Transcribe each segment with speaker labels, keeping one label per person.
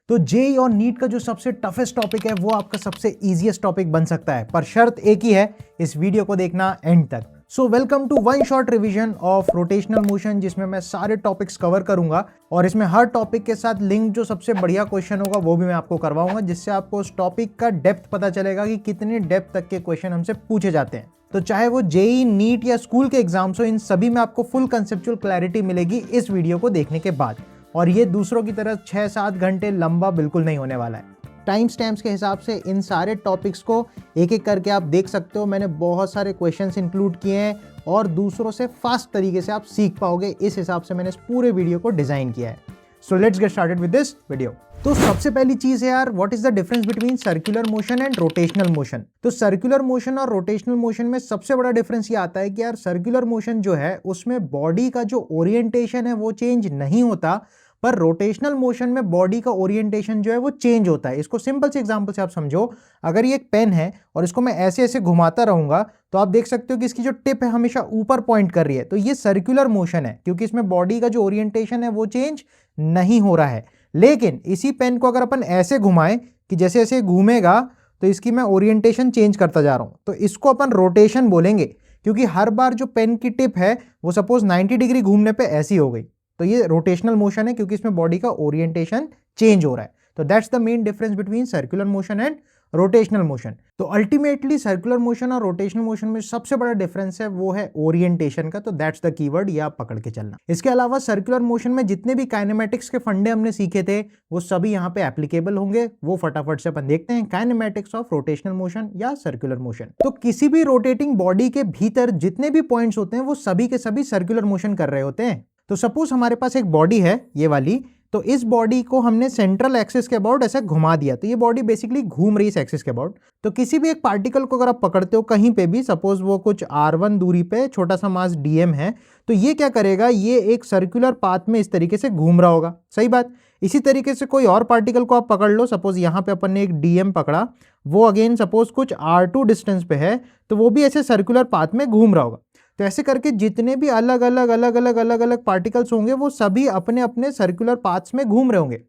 Speaker 1: तो जेईई और नीट का जो सबसे टफेस्ट टॉपिक है वो आपका सबसे इजीएस्ट टॉपिक बन सकता है, पर शर्त एक ही है, इस वीडियो को देखना एंड तक। So welcome to one short revision of rotational motion, जिसमें मैं सारे टॉपिक्स कवर करूंगा और इसमें हर टॉपिक के साथ लिंक जो सबसे बढ़िया क्वेश्चन होगा वो भी मैं आपको करवाऊंगा, जिससे आपको उस टॉपिक का डेप्थ पता चलेगा कि कितनी डेप्थ तक के क्वेश्चन हमसे पूछे जाते हैं। तो चाहे वो जेईई, नीट या स्कूल के एग्जाम्स हो, इन सभी में आपको फुल कंसेप्चुअल क्लैरिटी मिलेगी इस वीडियो को देखने के बाद। और ये दूसरों की तरह 6-7 घंटे लंबा बिल्कुल नहीं होने वाला है। टाइम स्टैम्प्स के हिसाब से इन सारे टॉपिक्स को एक एक करके आप देख सकते हो। मैंने बहुत सारे क्वेश्चंस इंक्लूड किए हैं और दूसरों से फास्ट तरीके से आप सीख पाओगे, इस हिसाब से मैंने इस पूरे वीडियो को डिजाइन किया है। So let's get started with this video. तो सबसे पहली चीज है यार, what is the difference between circular motion and rotational motion. तो सर्कुलर मोशन और रोटेशनल मोशन में सबसे बड़ा डिफरेंस ये आता है कि यार सर्कुलर मोशन जो है उसमें बॉडी का जो ओरिएंटेशन है वो चेंज नहीं होता, पर रोटेशनल मोशन में बॉडी का ओरिएंटेशन जो है वो चेंज होता है। इसको सिंपल से एग्जांपल से आप समझो, अगर ये एक पेन है और इसको मैं ऐसे ऐसे घुमाता रहूंगा तो आप देख सकते हो कि इसकी जो टिप है हमेशा ऊपर पॉइंट कर रही है, तो ये सर्कुलर मोशन है क्योंकि इसमें बॉडी का जो ओरिएंटेशन है वो चेंज नहीं हो रहा है। लेकिन इसी पेन को अगर अपन ऐसे घुमाएं कि जैसे जैसे घूमेगा तो इसकी मैं ओरिएंटेशन चेंज करता जा रहा हूं, तो इसको अपन रोटेशन बोलेंगे, क्योंकि हर बार जो पेन की टिप है वो सपोज 90 डिग्री घूमने पे ऐसी हो गई, तो ये रोटेशनल मोशन है क्योंकि इसमें बॉडी का ओरिएंटेशन चेंज हो रहा है। तो that's the main difference between circular motion and rotational motion. तो अल्टीमेटली सर्कुलर मोशन और रोटेशनल मोशन में सबसे बड़ा डिफरेंस है वो है ओरिएंटेशन का। तो दैट्स द कीवर्ड, ये आप पकड़ के चलना। इसके अलावा सर्कुलर मोशन में जितने भी काइनेमेटिक्स के फंडे हमने सीखे थे वो सभी यहाँ पे एप्लीकेबल होंगे। वो फटाफट से अपन देखते हैं, काइनेमेटिक्स ऑफ रोटेशनल मोशन या सर्कुलर मोशन। तो किसी भी रोटेटिंग बॉडी के भीतर जितने भी पॉइंट्स होते हैं वो सभी के सभी सर्कुलर मोशन कर रहे होते हैं। तो सपोज हमारे पास एक बॉडी है ये वाली, तो इस बॉडी को हमने सेंट्रल एक्सिस के अबाउट ऐसे घुमा दिया, तो ये बॉडी बेसिकली घूम रही है इस एक्सिस के अबाउट। तो किसी भी एक पार्टिकल को अगर आप पकड़ते हो कहीं पे भी, सपोज वो कुछ r1 दूरी पे छोटा सा मास dm है, तो ये क्या करेगा, ये एक सर्कुलर पाथ में इस तरीके से घूम रहा होगा। सही बात। इसी तरीके से कोई और पार्टिकल को आप पकड़ लो, सपोज यहाँ पे अपन ने एक dm पकड़ा, वो अगेन सपोज कुछ r2 डिस्टेंस पे है, तो वो भी ऐसे सर्कुलर पाथ में घूम रहा होगा। तो ऐसे करके जितने भी अलग अलग पार्टिकल्स होंगे वो सभी अपने अपने सर्कुलर पाथ्स में घूम रहे होंगे।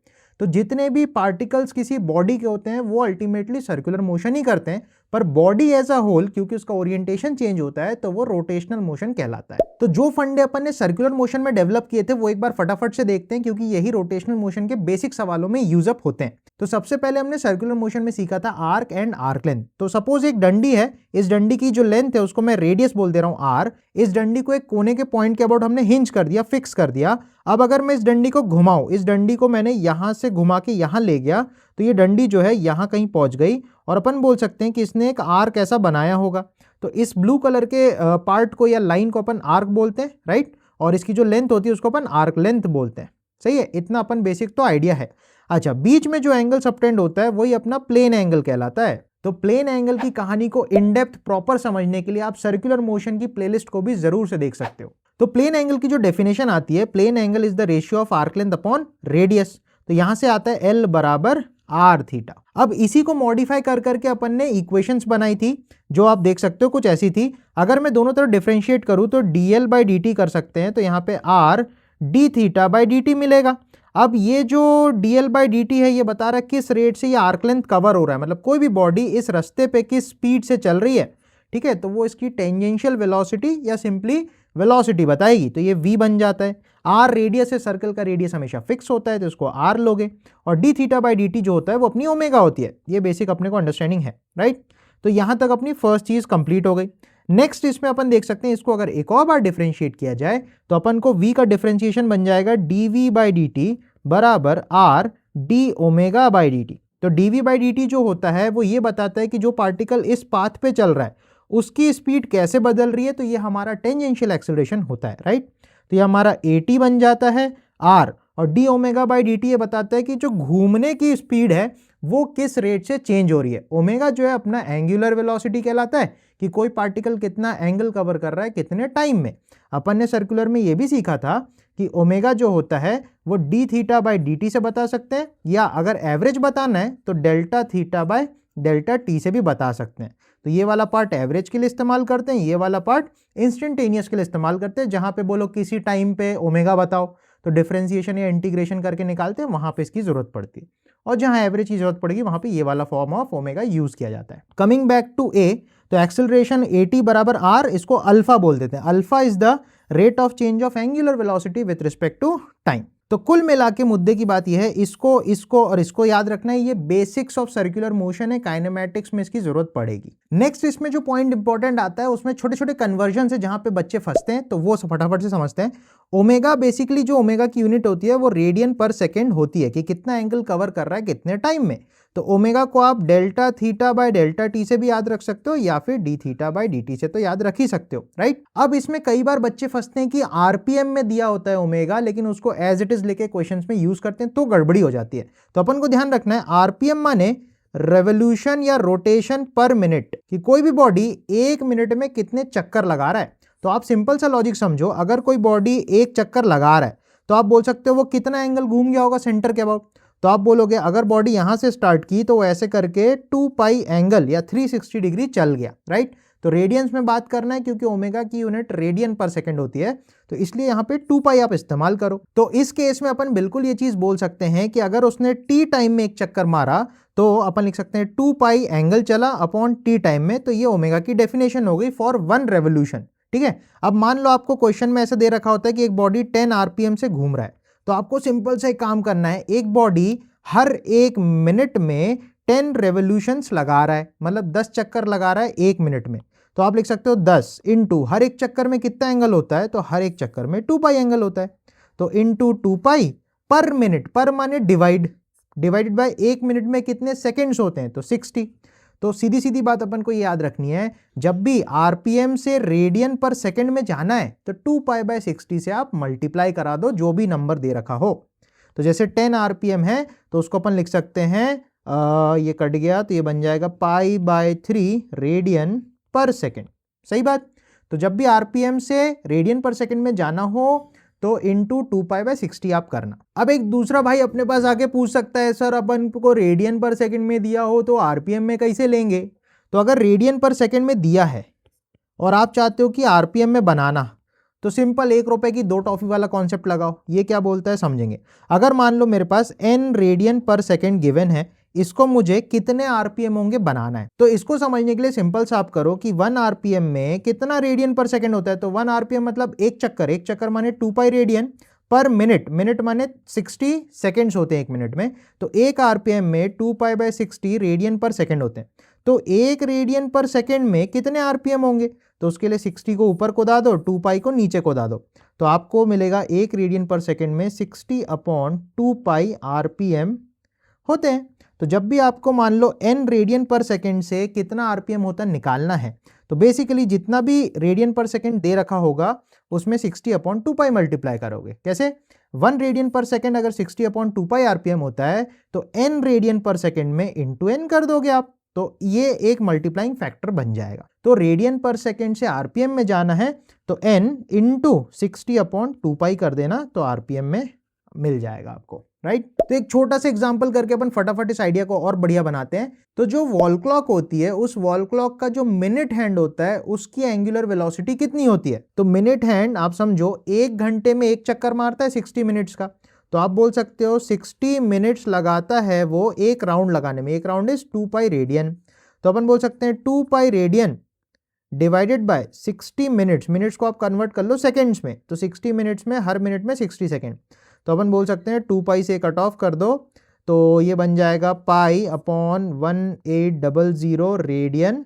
Speaker 1: तो जितने भी पार्टिकल्स किसी बॉडी के होते हैं वो अल्टीमेटली सर्कुलर मोशन ही करते हैं, पर बॉडी एज अ होल क्योंकि उसका ओरिएंटेशन चेंज होता है तो वो रोटेशनल मोशन कहलाता है। तो जो फंडे अपन ने सर्कुलर मोशन में डेवलप किए थे वो एक बार फटाफट से देखते हैं, क्योंकि यही रोटेशनल मोशन के बेसिक सवालों में यूज अप होते हैं। तो सबसे पहले हमने सर्कुलर मोशन में सीखा था आर्क एंड आर्क लेंथ। तो सपोज एक डंडी है, इस डंडी की जो लेंथ है उसको मैं रेडियस बोल दे रहा हूं आर। इस डंडी को एक कोने के पॉइंट के अबाउट हमने हिंज कर दिया, फिक्स कर दिया। अब अगर मैं इस डंडी को घुमाऊं, इस डंडी को मैंने यहां से घुमा के यहां ले गया, तो ये डंडी जो है यहां कहीं पहुंच गई और अपन बोल सकते हैं कि इसने एक आर्क ऐसा बनाया होगा। तो इस ब्लू कलर के पार्ट को या लाइन को अपन आर्क बोलते हैं, राइट। और इसकी जो लेंथ होती है उसको अपन आर्क लेंथ बोलते हैं। सही है, इतना अपन बेसिक तो आइडिया है। अच्छा, बीच में जो एंगल सबटेंड होता है वही अपना प्लेन एंगल कहलाता है। तो प्लेन एंगल की कहानी को इन डेप्थ प्रॉपर समझने के लिए आप सर्कुलर मोशन की प्लेलिस्ट को भी जरूर से देख सकते हो। तो प्लेन एंगल की जो डेफिनेशन आती है, plane angle is the ratio of arc length upon radius. तो यहां से आता है L बराबर आर थीटा। अब इसी को मॉडिफाई कर करके अपन ने इक्वेशंस बनाई थी, जो आप देख सकते हो कुछ ऐसी थी। अगर मैं दोनों तरफ डिफरेंशिएट करूं तो dl बाई dt कर सकते हैं, तो यहाँ पे r d theta by dt मिलेगा। अब ये जो dl बाई dt है ये बता रहा है किस रेट से ये आर्क लेंथ कवर हो रहा है, मतलब कोई भी बॉडी इस रास्ते पे किस स्पीड से चल रही है, ठीक है। तो वो इसकी टेंजेंशियल वेलोसिटी या सिंपली वेलोसिटी बताएगी, तो ये v बन जाता है। r रेडियस है, सर्कल का रेडियस हमेशा फिक्स होता है तो इसको r लोगे, और d थीटा बाई dt जो होता है वो अपनी ओमेगा होती है। ये बेसिक अपने को अंडरस्टैंडिंग है, राइट। तो यहां तक अपनी फर्स्ट चीज कंप्लीट हो गई। नेक्स्ट इसमें अपन देख सकते हैं, इसको अगर एक और बार डिफरेंशिएट किया जाए तो अपन को v का डिफरेंशिएशन बन जाएगा dv बाई dt बराबर r d omega by dt। तो dv बाई dt जो होता है वो ये बताता है कि जो पार्टिकल इस पाथ पे चल रहा है उसकी स्पीड कैसे बदल रही है, तो ये हमारा टेंजेंशियल एक्सेलरेशन होता है, राइट। तो ये हमारा at बन जाता है r, और d ओमेगा बाई dt ये बताता है कि जो घूमने की स्पीड है वो किस रेट से चेंज हो रही है। ओमेगा जो है अपना एंगुलर वेलोसिटी कहलाता है कि कोई पार्टिकल कितना एंगल कवर कर रहा है कितने टाइम में। अपन ने सर्कुलर में ये भी सीखा था कि ओमेगा जो होता है वो d थीटा बाई dt से बता सकते हैं, या अगर एवरेज बताना है तो delta theta by delta t से भी बता सकते हैं। तो ये वाला पार्ट एवरेज के लिए इस्तेमाल करते हैं, ये वाला पार्ट इंस्टेंटेनियस के लिए इस्तेमाल करते हैं। जहां पे बोलो किसी टाइम पे ओमेगा बताओ तो डिफरेंशिएशन या इंटीग्रेशन करके निकालते हैं, वहां पे इसकी जरूरत पड़ती है। और जहां एवरेज की जरूरत पड़ेगी वहां पे ये वाला फॉर्म ऑफ ओमेगा यूज किया जाता है। कमिंग बैक टू ए, तो एक्सेलरेशन at बराबर r, इसको अल्फा बोल देते हैं। Alpha is the rate of change of angular velocity with respect to time. तो कुल मिला के मुद्दे की बात यह है, इसको और इसको याद रखना है, ये बेसिक्स ऑफ सर्कुलर मोशन है, काइनेमैटिक्स में इसकी जरूरत पड़ेगी। नेक्स्ट इसमें जो पॉइंट इंपॉर्टेंट आता है उसमें छोटे छोटे कन्वर्जन है जहां पे बच्चे फंसते हैं, तो वो फटाफट से समझते हैं। ओमेगा बेसिकली जो ओमेगा की यूनिट होती है वो रेडियन पर सेकेंड होती है, कि कितना एंगल कवर कर रहा है कितने टाइम में। तो ओमेगा को आप delta theta by delta T से भी याद रख सकते हो, या फिर D theta by D T से तो याद रख ही सकते हो, राइट। अब इसमें कई बार बच्चे फंसते हैं कि आरपीएम में दिया होता है ओमेगा, लेकिन उसको एज इट इज लेके क्वेश्चंस में यूज करते हैं तो गड़बड़ी हो जाती है। तो अपन को ध्यान रखना है, आरपीएम माने रेवोल्यूशन या रोटेशन पर मिनट, कि कोई भी बॉडी एक मिनट में कितने चक्कर लगा रहा है। तो आप सिंपल सा लॉजिक समझो, अगर कोई बॉडी एक चक्कर लगा रहा है तो आप बोल सकते हो वो कितना एंगल घूम गया होगा सेंटर के अबाउट। तो आप बोलोगे अगर बॉडी यहां से स्टार्ट की तो वो ऐसे करके 2 पाई एंगल या 360 डिग्री चल गया, राइट। तो रेडियंस में बात करना है, क्योंकि ओमेगा की यूनिट रेडियन पर सेकंड होती है, तो इसलिए यहाँ पे 2 पाई आप इस्तेमाल करो। तो इस केस में अपन बिल्कुल ये चीज बोल सकते हैं कि अगर उसने टी टाइम में एक चक्कर मारा तो अपन लिख सकते हैं 2 पाई एंगल चला अपॉन टी टाइम में, तो ये ओमेगा की डेफिनेशन हो गई फॉर 1 रेवोल्यूशन, ठीक है। अब मान लो आपको क्वेश्चन में ऐसे दे रखा होता है कि एक बॉडी 10 आरपीएम से घूम रहा है, तो आपको सिंपल से एक काम करना है, एक बॉडी हर एक मिनट में 10 रेवोल्यूशंस लगा रहा है, मतलब 10 चक्कर लगा रहा है एक मिनट में। तो आप लिख सकते हो 10 इंटू हर एक चक्कर में कितना एंगल होता है, तो हर एक चक्कर में 2 पाई एंगल होता है, तो इंटू 2 पाई पर मिनट, पर माने डिवाइडेड बाय एक मिनट में कितने सेकेंड्स होते हैं, तो 60। तो सीधी सीधी बात अपन को ये याद रखनी है, जब भी आरपीएम से रेडियन पर सेकंड में जाना है तो 2 पाई बाय 60 से आप मल्टीप्लाई करा दो जो भी नंबर दे रखा हो। तो जैसे 10 आरपीएम है तो उसको अपन लिख सकते हैं, ये कट गया तो ये बन जाएगा पाई बाय 3 रेडियन पर सेकेंड, सही बात। तो जब भी आरपीएम से रेडियन पर सेकेंड में जाना हो तो इंटू 2 पाई बाय 60 आप करना। अब एक दूसरा भाई अपने पास आके पूछ सकता है, सर अपन को रेडियन पर सेकेंड में दिया हो तो आरपीएम में कैसे लेंगे। तो अगर रेडियन पर सेकेंड में दिया है और आप चाहते हो कि आरपीएम में बनाना, तो सिंपल 1 रुपए की 2 टॉफी वाला कॉन्सेप्ट लगाओ। ये क्या बोलता है समझेंगे। अगर मान लो मेरे पास n radian per second given है, इसको मुझे कितने आरपीएम होंगे बनाना है, तो इसको समझने के लिए सिंपल सा आप करो कि 1 आरपीएम में कितना रेडियन पर सेकेंड होता है। तो 1 आरपीएम मतलब एक चक्कर माने 2 पाई रेडियन पर मिनट माने 60 सेकेंड्स होते हैं एक मिनट में, तो एक आरपीएम में 2 pi bye 60 radian per second होते हैं। तो एक रेडियन पर सेकेंड में कितने आरपीएम होंगे, तो उसके लिए 60 को ऊपर को दा दो, 2 पाई को नीचे को दा दो, तो आपको मिलेगा एक रेडियन पर सेकेंड में 60 अपॉन 2 पाई आरपीएम होते हैं। तो जब भी आपको मान लो n रेडियन पर सेकेंड से कितना आरपीएम होता है निकालना है, तो बेसिकली जितना भी रेडियन पर सेकेंड दे रखा होगा उसमें 60 अपॉन 2 पाई मल्टीप्लाई करोगे। कैसे, 1 रेडियन पर सेकेंड अगर 60 अपॉन 2 पाई आरपीएम होता है तो n रेडियन पर सेकेंड में इंटू n कर दोगे आप, तो ये एक मल्टीप्लाइंग फैक्टर बन जाएगा। तो रेडियन पर सेकेंड से आरपीएम में जाना है तो n इंटू 60 अपॉन 2 पाई कर देना, तो आरपीएम में मिल जाएगा आपको, राइट। तो एक छोटा सा एग्जांपल करके अपन फटाफट इस आइडिया को और बढ़िया बनाते हैं। तो जो वॉल क्लॉक होती है, उस वॉल क्लॉक का जो मिनट हैंड होता है उसकी एंगुलर वेलोसिटी कितनी होती है। तो मिनट हैंड आप समझो 1 घंटे में एक चक्कर मारता है 60 मिनट्स का, तो आप बोल सकते हो 60 मिनट्स लगाता है वो एक राउंड लगाने में। एक राउंड इज 2 पाई रेडियन, तो अपन बोल सकते हैं 2 pi radian divided by 60 minutes को आप कन्वर्ट कर लो सेकेंड्स में, तो 60 मिनट्स में हर मिनट में 60 सेकेंड, तो अपन बोल सकते हैं 2 पाई से कट ऑफ कर दो, तो ये बन जाएगा pi upon 1800 radian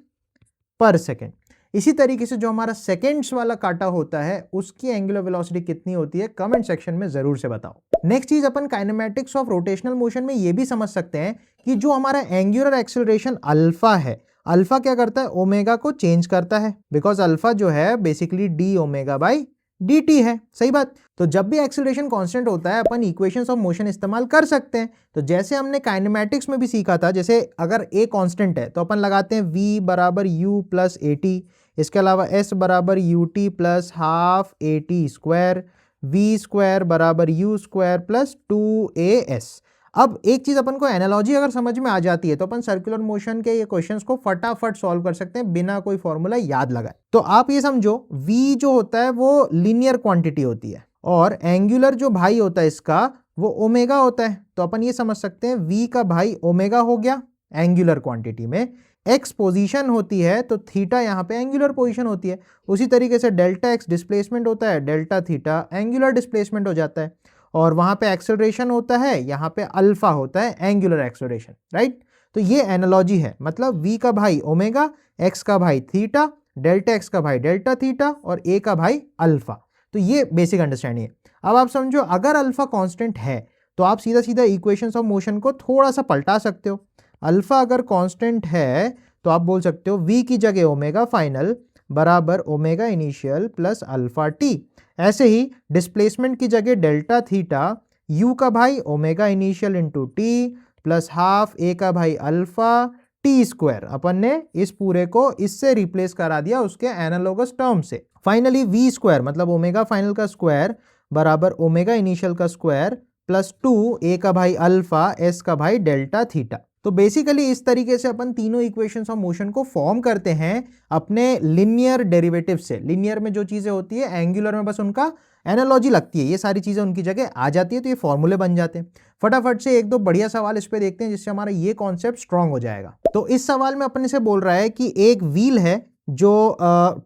Speaker 1: per second. इसी तरीके से जो हमारा सेकेंड्स वाला काटा होता है उसकी एंगुलर वेलोसिटी कितनी होती है, कमेंट सेक्शन में जरूर से बताओ। नेक्स्ट चीज अपन काइनेमैटिक्स ऑफ रोटेशनल मोशन में ये भी समझ सकते हैं कि जो हमारा एंगुलर एक्सेलरेशन अल्फा है, अल्फा क्या करता है, ओमेगा को चेंज करता है, बिकॉज अल्फा जो है basically D omega by D T है, सही बात। तो जब भी एक्सेलरेशन कांस्टेंट होता है अपन इक्वेशंस ऑफ मोशन इस्तेमाल कर सकते हैं। तो जैसे हमने काइनेमैटिक्स में भी सीखा था, जैसे अगर ए कांस्टेंट है तो अपन लगाते हैं v बराबर u प्लस ए टी, इसके अलावा s बराबर u t plus half a t square, v square बराबर यू स्क्वायर प्लस 2as। अब एक चीज अपन को एनालॉजी अगर समझ में आ जाती है तो अपन सर्कुलर मोशन के ये क्वेश्चंस को फटाफट सॉल्व कर सकते हैं बिना कोई फॉर्मूला याद लगाए। तो आप ये समझो v जो होता है वो लीनियर क्वांटिटी होती है और एंगुलर जो भाई होता है इसका वो ओमेगा होता है। तो अपन ये समझ सकते हैं v का भाई ओमेगा हो गया एंगुलर क्वांटिटी में, x पोजीशन होती है तो थीटा यहाँ पे एंगुलर पोजीशन होती है। उसी तरीके से डेल्टा x डिस्प्लेसमेंट होता है, डेल्टा थीटा एंगुलर डिस्प्लेसमेंट हो जाता है। और वहाँ पे एक्सेलरेशन होता है, यहाँ पे अल्फा होता है एंगुलर एक्सेलरेशन, राइट। तो ये एनालॉजी है, मतलब v का भाई ओमेगा, x का भाई थीटा, डेल्टा x का भाई डेल्टा थीटा और a का भाई अल्फा। तो ये बेसिक अंडरस्टैंडिंग है। अब आप समझो अगर अल्फा कांस्टेंट है तो आप सीधा सीधा इक्वेशंस ऑफ मोशन को थोड़ा सा पलटा सकते हो। अल्फा अगर कांस्टेंट है तो आप बोल सकते हो v की जगह ओमेगा फाइनल बराबर omega initial plus alpha T. ऐसे ही डिस्प्लेसमेंट की जगह डेल्टा थीटा u का भाई omega initial into T plus half a का भाई अल्फा टी स्क्वायर। अपन ने इस पूरे को इससे रिप्लेस करा दिया उसके एनालोगस टर्म से। फाइनली v स्क्वायर मतलब ओमेगा फाइनल का स्क्वायर बराबर ओमेगा इनिशियल का स्क्वायर प्लस 2 a का भाई अल्फा s का भाई डेल्टा थीटा। तो बेसिकली इस तरीके से अपन तीनों इक्वेशंस ऑफ मोशन को फॉर्म करते हैं अपने लिनियर डेरिवेटिव से। लिनियर में जो चीजें होती है एंगुलर में बस उनका एनालॉजी लगती है, ये सारी चीजें उनकी जगह आ जाती है तो ये फॉर्मूले बन जाते हैं। फटाफट से एक दो बढ़िया सवाल इस पे देखते हैं जिससे हमारा ये कॉन्सेप्ट स्ट्रांग हो जाएगा। तो इस सवाल में अपने से बोल रहा है कि एक व्हील है जो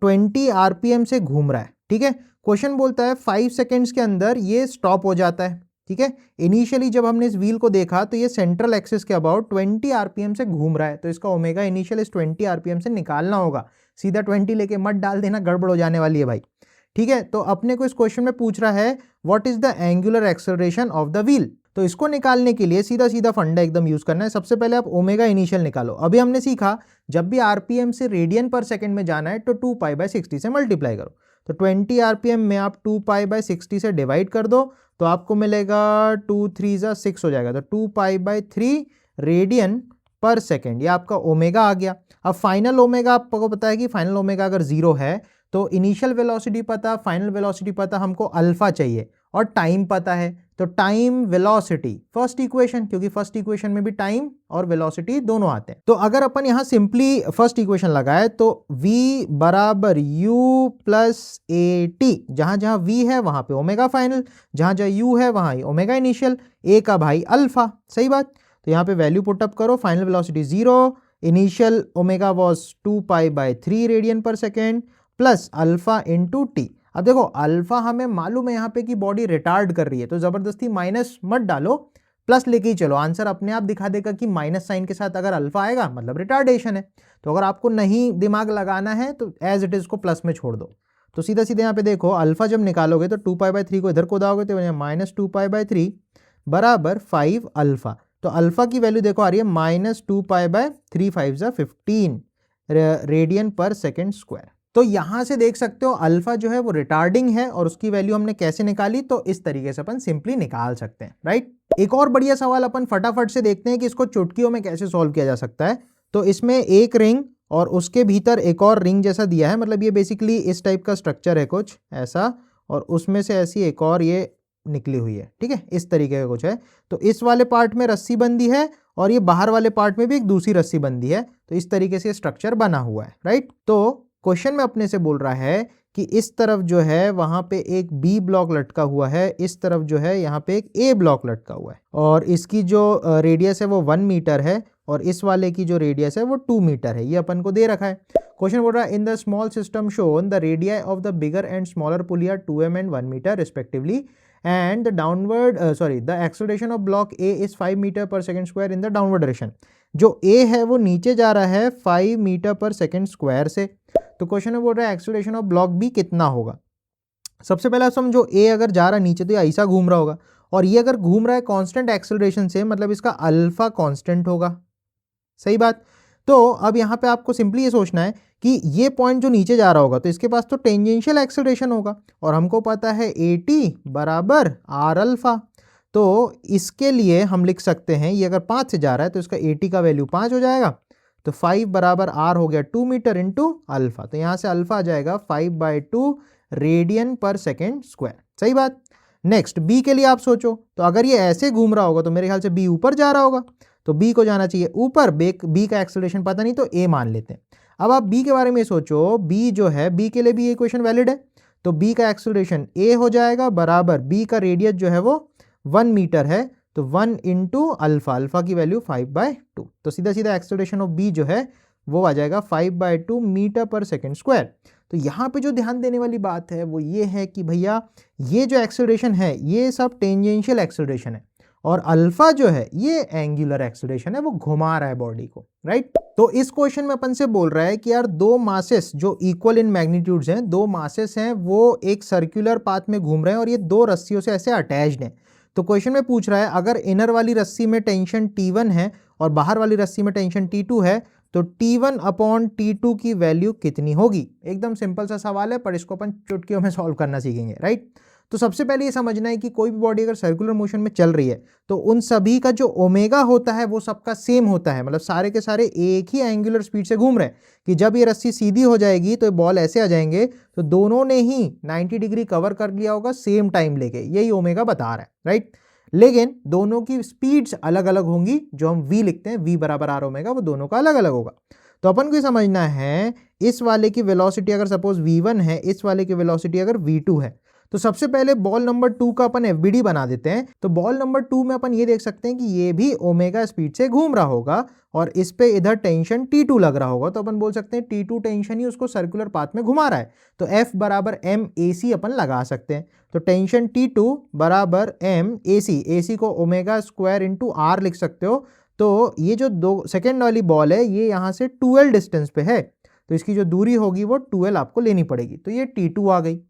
Speaker 1: 20 आरपीएम से घूम रहा है, ठीक है। क्वेश्चन बोलता है 5 सेकेंड्स के अंदर ये स्टॉप हो जाता है, ठीक है। इनिशियली जब हमने इस व्हील को देखा तो ये सेंट्रल एक्सिस के अबाउट 20 आरपीएम से घूम रहा है, तो इसका ओमेगा इनिशियल इस 20 आरपीएम से निकालना होगा। सीधा 20 लेके मत डाल देना, गड़बड़ हो जाने वाली है भाई, ठीक है। तो अपने को इस क्वेश्चन में पूछ रहा है what is the angular acceleration of the wheel. तो इसको निकालने के लिए सीधा सीधा फंडा एकदम यूज करना है। सबसे पहले आप ओमेगा इनिशियल निकालो। अभी हमने सीखा जब भी आरपीएम से रेडियन पर सेकंड में जाना है तो 2 पाई बाय 60 से मल्टीप्लाई करो। तो 20 आरपीएम में आप 2 पाई बाय 60 से डिवाइड कर दो तो आपको मिलेगा 2 3 जा 6 हो जाएगा, तो 2 pi by 3 radian per second, ये आपका ओमेगा आ गया। अब फाइनल ओमेगा आपको पता है कि फाइनल ओमेगा अगर 0 है तो इनिशियल वेलोसिटी पता, फाइनल वेलोसिटी पता, हमको अल्फा चाहिए और टाइम पता है। तो टाइम वेलोसिटी फर्स्ट इक्वेशन, क्योंकि फर्स्ट इक्वेशन में भी टाइम और वेलोसिटी दोनों आते हैं। तो अगर अपन यहां सिंपली फर्स्ट इक्वेशन लगाए तो v बराबर u प्लस ए टी, जहां जहां v है वहां पे ओमेगा फाइनल, जहां जहां u है वहां ओमेगा इनिशियल, a का भाई अल्फा, सही बात। तो यहाँ पे वैल्यू पुटअप करो, final velocity 0, initial omega was 2 pi by 3 radian per second plus alpha into t. अब देखो अल्फा हमें मालूम है यहाँ पे कि बॉडी रिटार्ड कर रही है, तो जबरदस्ती माइनस मत डालो, प्लस लेके ही चलो। आंसर अपने आप दिखा देगा कि माइनस साइन के साथ अगर अल्फा आएगा मतलब रिटार्डेशन है। तो अगर आपको नहीं दिमाग लगाना है तो एज इट इज को प्लस में छोड़ दो। तो सीधा सीधा यहाँ पे देखो अल्फा जब निकालोगे तो 2 पाई बाय 3 को इधर को दाओगे तो माइनस 2 पाई बाय 3 बराबर 5 अल्फा। तो अल्फा की वैल्यू देखो आ रही है माइनस 2 पाई बाय 3 5 जा 15 रेडियन पर सेकेंड स्क्वायर। तो यहां से देख सकते हो अल्फा जो है वो रिटार्डिंग है और उसकी वैल्यू हमने कैसे निकाली, तो इस तरीके से अपन सिंपली निकाल सकते हैं, राइट। एक और बढ़िया सवाल अपन फटाफट से देखते हैं कि इसको चुटकियों में कैसे सॉल्व किया जा सकता है। तो इसमें एक रिंग और उसके भीतर एक और रिंग जैसा दिया है, मतलब ये बेसिकली इस टाइप का स्ट्रक्चर है कुछ ऐसा, और उसमें से ऐसी एक और ये निकली हुई है, ठीक है, इस तरीके का कुछ है। तो इस वाले पार्ट में रस्सी बंदी है और ये बाहर वाले पार्ट में भी एक दूसरी रस्सी बंदी है, तो इस तरीके से स्ट्रक्चर बना हुआ है, राइट। तो क्वेश्चन में अपने से बोल रहा है कि इस तरफ जो है वहां पे एक बी ब्लॉक लटका हुआ है, इस तरफ जो है यहाँ पे एक ए ब्लॉक लटका हुआ है, और इसकी जो रेडियस है वो 1 मीटर है और इस वाले की जो रेडियस है वो 2 मीटर है, ये अपन को दे रखा है। क्वेश्चन बोल रहा है in the small system shown the radii of the bigger and smaller pulley are 2m and 1 metre respectively and the downward the acceleration of block A is 5 metre पर second square in the downward direction। जो A है वो नीचे जा रहा है 5 metre पर second square से। तो क्वेश्चन में बोल रहा है एक्सेलरेशन ऑफ ब्लॉक B कितना होगा। सबसे पहला समझो A अगर जा रहा है नीचे तो ये ऐसा घूम रहा होगा, और ये अगर घूम रहा है कांस्टेंट एक्सेलरेशन से, मतलब इसका अल्फा कांस्टेंट होगा, सही बात। तो अब यहाँ पे आपको सिंपली ये सोचना है कि ये पॉइंट जो नीचे जा रहा होगा तो इसके पास तो टेंजेंशियल एक्सेलरेशन होगा, और हमको पता है AT बराबर आर अल्फा। तो इसके लिए हम लिख सकते हैं ये अगर 5 से जा रहा है तो इसका AT का वैल्यू 5 हो जाएगा, तो 5 बराबर आर हो गया 2 मीटर इंटू अल्फा। तो यहाँ से अल्फा आ जाएगा 5/2 रेडियन पर सेकेंड स्क्वायर, सही बात। नेक्स्ट बी के लिए आप सोचो, तो अगर ये ऐसे घूम रहा होगा तो मेरे ख्याल से बी ऊपर जा रहा होगा, तो बी को जाना चाहिए ऊपर। बी का एक्सेलरेशन पता नहीं तो ए मान लेते हैं। अब आप बी के बारे में सोचो, बी जो है बी के लिए भी ये क्वेश्चन वैलिड है, तो बी का एक्सेलरेशन ए हो जाएगा बराबर बी का रेडियस जो है वो 1 मीटर है तो 1 इंटू अल्फा, अल्फा की वैल्यू 5/2, तो सीधा सीधा एक्सेलरेशन ऑफ बी जो है वो आ जाएगा 5/2 मीटर पर सेकेंड स्क्वायर। तो यहाँ पे जो ध्यान देने वाली बात है वो ये है कि भैया ये जो एक्सेलरेशन है ये सब टेंजेंशियल एक्सेलरेशन है, और अल्फा जो है ये एंगुलर एक्सेलरेशन है, वो घुमा रहा है बॉडी को, राइट। तो इस क्वेश्चन में अपन से बोल रहा है कि यार दो मासेस जो इक्वल इन मैग्नीट्यूड्स हैं, दो मासेस हैं वो एक सर्कुलर पाथ में घूम रहे हैं और ये दो रस्सियों से ऐसे अटैच्ड हैं। तो क्वेश्चन में पूछ रहा है अगर इनर वाली रस्सी में टेंशन T1 है और बाहर वाली रस्सी में टेंशन T2 है तो T1 अपॉन T2 की वैल्यू कितनी होगी। एकदम सिंपल सा सवाल है पर इसको अपन चुटकियों में सॉल्व करना सीखेंगे, राइट। तो सबसे पहले ये समझना है कि कोई भी बॉडी अगर सर्कुलर मोशन में चल रही है तो उन सभी का जो ओमेगा होता है वो सबका सेम होता है, मतलब सारे के सारे एक ही एंगुलर स्पीड से घूम रहे हैं कि जब ये रस्सी सीधी हो जाएगी तो बॉल ऐसे आ जाएंगे तो दोनों ने ही 90 डिग्री कवर कर लिया होगा सेम टाइम लेके, यही ओमेगा बता रहा है, राइट। लेकिन दोनों की स्पीड्स अलग अलग होंगी, जो हम v लिखते हैं v बराबर r ओमेगा, वो दोनों का अलग अलग होगा। तो अपन को समझना है इस वाले की वेलोसिटी अगर सपोज v1 है, इस वाले की वेलोसिटी अगर v2 है, तो सबसे पहले बॉल नंबर 2 का अपन FBD बना देते हैं। तो बॉल नंबर 2 में अपन ये देख सकते हैं कि ये भी ओमेगा स्पीड से घूम रहा होगा और इस पे इधर टेंशन T2 लग रहा होगा, तो अपन बोल सकते हैं T2 टेंशन ही उसको सर्कुलर पाथ में घुमा रहा है, तो F बराबर m AC अपन लगा सकते हैं। तो टेंशन T2 बराबर m AC, AC को ओमेगा स्क्वायर इंटू r लिख सकते हो। तो ये जो दो सेकेंड वाली बॉल है ये यहाँ से 2L डिस्टेंस पे है, तो इसकी जो दूरी होगी वो 2L आपको लेनी पड़ेगी, तो ये T2 आ गई।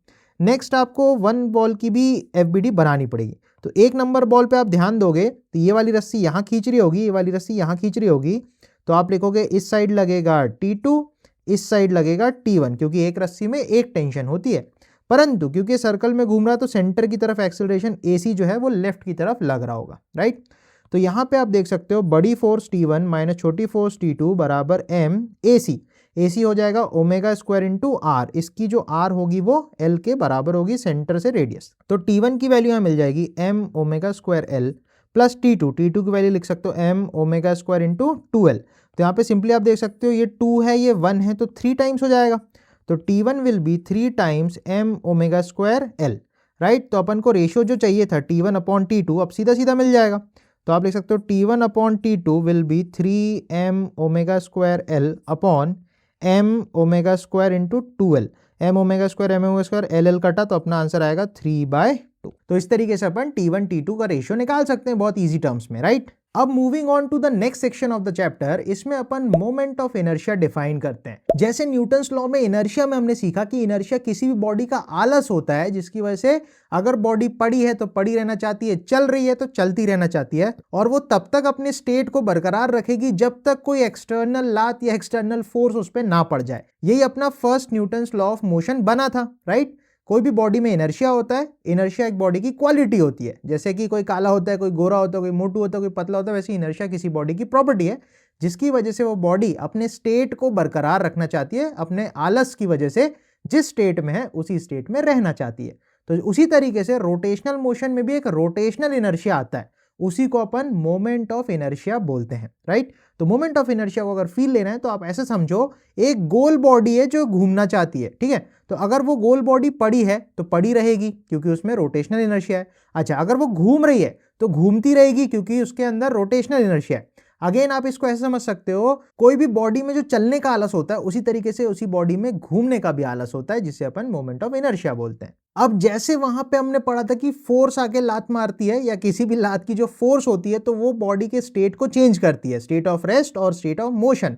Speaker 1: नेक्स्ट आपको 1 बॉल की भी FBD बनानी पड़ेगी। तो 1 नंबर बॉल पे आप ध्यान दोगे तो ये वाली रस्सी यहाँ खींच रही होगी, ये वाली रस्सी यहाँ खींच रही होगी, तो आप लिखोगे इस साइड लगेगा T2, इस साइड लगेगा T1, क्योंकि एक रस्सी में एक टेंशन होती है। परंतु क्योंकि सर्कल में घूम रहा है तो सेंटर की तरफ एक्सेलरेशन AC जो है वो लेफ्ट की तरफ लग रहा होगा, राइट। तो यहाँ पे आप देख सकते हो बड़ी फोर्स T1 माइनस छोटी फोर्स T2 बराबर m AC, AC हो जाएगा ओमेगा स्क्वायर इंटू आर, इसकी जो आर होगी वो L के बराबर होगी सेंटर से रेडियस। तो T1 की वैल्यू यहाँ मिल जाएगी m omega square L plus T2 की वैल्यू लिख सकते हो m omega square into 2L। तो यहाँ पे सिंपली आप देख सकते हो ये 2 है ये 1 है तो 3 टाइम्स हो जाएगा, तो T1 will be 3 times m omega square L, right. तो अपन को रेशियो जो चाहिए था T1 अपॉन T2 अब सीधा सीधा मिल जाएगा, तो आप लिख सकते हो T1 upon T2 will be 3m omega square L upon m omega square into 2L, m omega square LL कटा तो अपना आंसर आएगा 3/2। तो इस तरीके से अपन T1 T2 का रेशियो निकाल सकते हैं बहुत इजी टर्म्स में, राइट। अब moving on to the next section of the chapter, इसमें अपन मोमेंट ऑफ इनर्शिया डिफाइन करते हैं। जैसे न्यूटन्स लॉ में इनर्शिया में हमने सीखा कि इनर्शिया किसी भी बॉडी का आलस होता है जिसकी वजह से अगर बॉडी पड़ी है तो पड़ी रहना चाहती है, चल रही है तो चलती रहना चाहती है, और वो तब तक अपने स्टेट को बरकरार रखेगी जब तक कोई एक्सटर्नल लात या एक्सटर्नल फोर्स उस पर ना पड़ जाए। यही अपना first Newton's law of motion बना था, राइट। कोई भी बॉडी में इनर्शिया होता है, इनर्शिया एक बॉडी की क्वालिटी होती है, जैसे कि कोई काला होता है, कोई गोरा होता है, कोई मोटू होता है, कोई पतला होता है, वैसे इनर्शिया किसी बॉडी की प्रॉपर्टी है जिसकी वजह से वो बॉडी अपने स्टेट को बरकरार रखना चाहती है, अपने आलस की वजह से जिस स्टेट में है उसी स्टेट में रहना चाहती है। तो उसी तरीके से रोटेशनल मोशन में भी एक रोटेशनल इनर्शिया आता है, उसी को अपन मोमेंट ऑफ इनर्शिया बोलते हैं, राइट। तो मोमेंट ऑफ इनर्शिया को अगर फील लेना है तो आप ऐसे समझो एक गोल बॉडी है जो घूमना चाहती है, ठीक है। तो अगर वो गोल बॉडी पड़ी है तो पड़ी रहेगी क्योंकि उसमें रोटेशनल इनर्शिया है। अच्छा, अगर वो घूम रही है तो घूमती रहेगी क्योंकि उसके अंदर रोटेशनल इनर्शिया है। अगेन आप इसको ऐसे समझ सकते हो, कोई भी बॉडी में जो चलने का आलस होता है उसी तरीके से उसी बॉडी में घूमने का भी आलस होता है, जिसे अपन मोमेंट ऑफ इनर्शिया बोलते हैं। अब जैसे वहां पे हमने पढ़ा था कि फोर्स आके लात मारती है या किसी भी लात की जो फोर्स होती है तो वो बॉडी के स्टेट को चेंज करती है, स्टेट ऑफ रेस्ट और स्टेट ऑफ मोशन।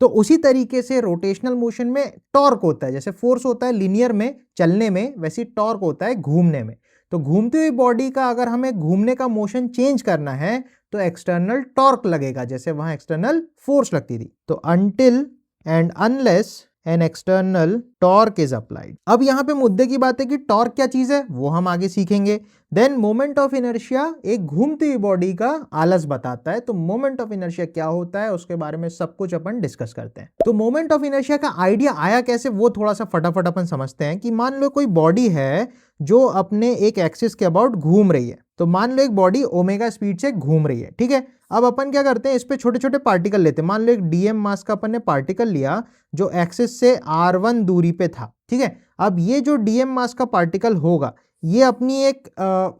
Speaker 1: तो उसी तरीके से रोटेशनल मोशन में टॉर्क होता है, जैसे फोर्स होता है लीनियर में चलने में, वैसे टॉर्क होता है घूमने में। तो घूमती हुई बॉडी का अगर हमें घूमने का मोशन चेंज करना है तो एक्सटर्नल टॉर्क लगेगा, जैसे वहां एक्सटर्नल फोर्स लगती थी। तो until and unless an external torque is applied. अब यहाँ पे मुद्दे की बात है कि टॉर्क क्या चीज है वो हम आगे सीखेंगे। देन मोमेंट ऑफ इनर्शिया एक घूमती हुई बॉडी का आलस बताता है, तो मोमेंट ऑफ इनर्शिया क्या होता है उसके बारे में सब कुछ अपन डिस्कस करते हैं। तो मोमेंट ऑफ इनर्शिया का आइडिया आया कैसे वो थोड़ा सा फटाफट अपन समझते हैं कि मान लो कोई बॉडी है जो अपने एक एक्सिस के अबाउट घूम रही है। तो मान लो एक बॉडी ओमेगा स्पीड से घूम रही है, ठीक है। अब अपन क्या करते हैं, इस पे छोटे छोटे पार्टिकल लेते हैं। मान लो एक डीएम मास का अपन ने पार्टिकल लिया जो एक्सिस से r1 दूरी पे था, ठीक है। अब ये जो डीएम मास का पार्टिकल होगा ये अपनी एक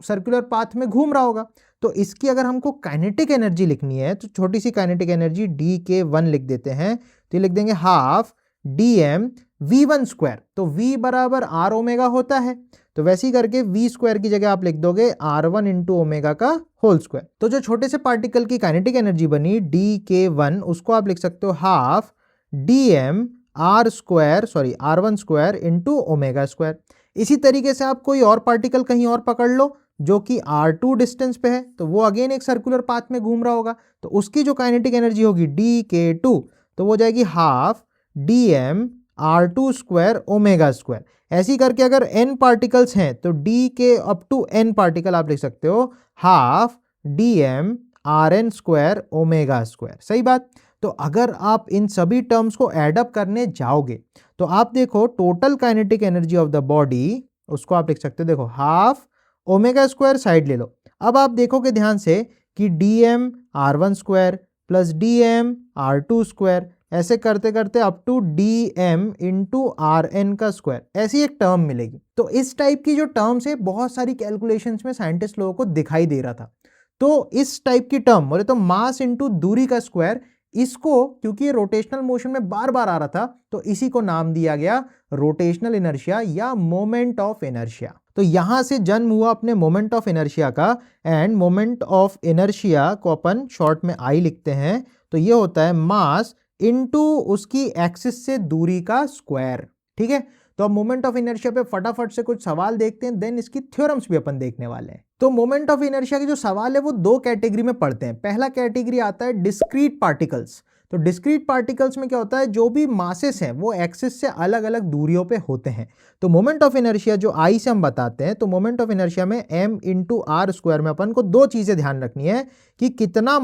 Speaker 1: सर्कुलर पाथ में घूम रहा होगा। तो इसकी अगर हमको काइनेटिक एनर्जी लिखनी है तो छोटी सी काइनेटिक एनर्जी dk1 लिख देते हैं। तो ये लिख देंगे हाफ dm v1 स्क्वायर। तो v बराबर r ओमेगा होता है, तो वैसे ही करके v स्क्वायर की जगह आप लिख दोगे r1 इंटू ओमेगा का होल स्क्वायर। तो जो छोटे से पार्टिकल की काइनेटिक एनर्जी बनी dk1, उसको आप लिख सकते हो half dm r1 square into omega square. इसी तरीके से आप कोई और पार्टिकल कहीं और पकड़ लो जो कि r2 डिस्टेंस पे है, तो वो अगेन एक सर्कुलर पाथ में घूम रहा होगा, तो उसकी जो काइनेटिक एनर्जी होगी dk2, तो वो जाएगी half dm r2 square omega square. ऐसी करके अगर n पार्टिकल्स हैं तो d के अप टू n पार्टिकल आप लिख सकते हो half dm rn square omega square. सही बात। तो अगर आप इन सभी टर्म्स को एड अप करने जाओगे तो आप देखो total kinetic energy of the body, उसको आप लिख सकते हो, देखो हाफ ओमेगा स्क्वायर साइड ले लो। अब आप देखोगे ध्यान से कि dm r1 square plus dm r2 square, ऐसे करते करते up to dm into rn का स्क्वायर, ऐसी एक टर्म मिलेगी। तो इस टाइप की जो टर्म्स है बहुत सारी कैलकुलेशंस में साइंटिस्ट लोगों को दिखाई दे रहा था। तो इस टाइप की टर्म बोले तो मास इंटू दूरी का स्क्वायर, इसको क्योंकि ये रोटेशनल मोशन में बार बार आ रहा था तो इसी को नाम दिया गया रोटेशनल इनर्शिया या मोमेंट ऑफ इनर्शिया। तो यहां से जन्म हुआ अपने मोमेंट ऑफ इनर्शिया का, एंड मोमेंट ऑफ इनर्शिया को अपन शॉर्ट में आई लिखते हैं। तो ये होता है मास इनटू उसकी एक्सिस से दूरी का स्क्वायर। ठीक है, तो अब मोमेंट ऑफ इनर्शिया पे फटाफट से कुछ सवाल देखते हैं, देन इसकी थ्योरम्स भी अपन देखने वाले हैं। तो मोमेंट ऑफ इनर्शिया के जो सवाल है वो दो कैटेगरी में पढ़ते हैं। पहला कैटेगरी आता है डिस्क्रीट पार्टिकल्स। तो डिस्क्रीट पार्टिकल्स में क्या होता है, जो भी मासेस हैं वो एक्सिस से अलग अलग दूरियों पे होते हैं। तो मोमेंट ऑफ इनर्शिया जो आई से हम बताते हैं, तो मोमेंट ऑफ इनर्शिया में m इंटू आर स्क्वायर में अपन को दो चीजें ध्यान रखनी है कि कितना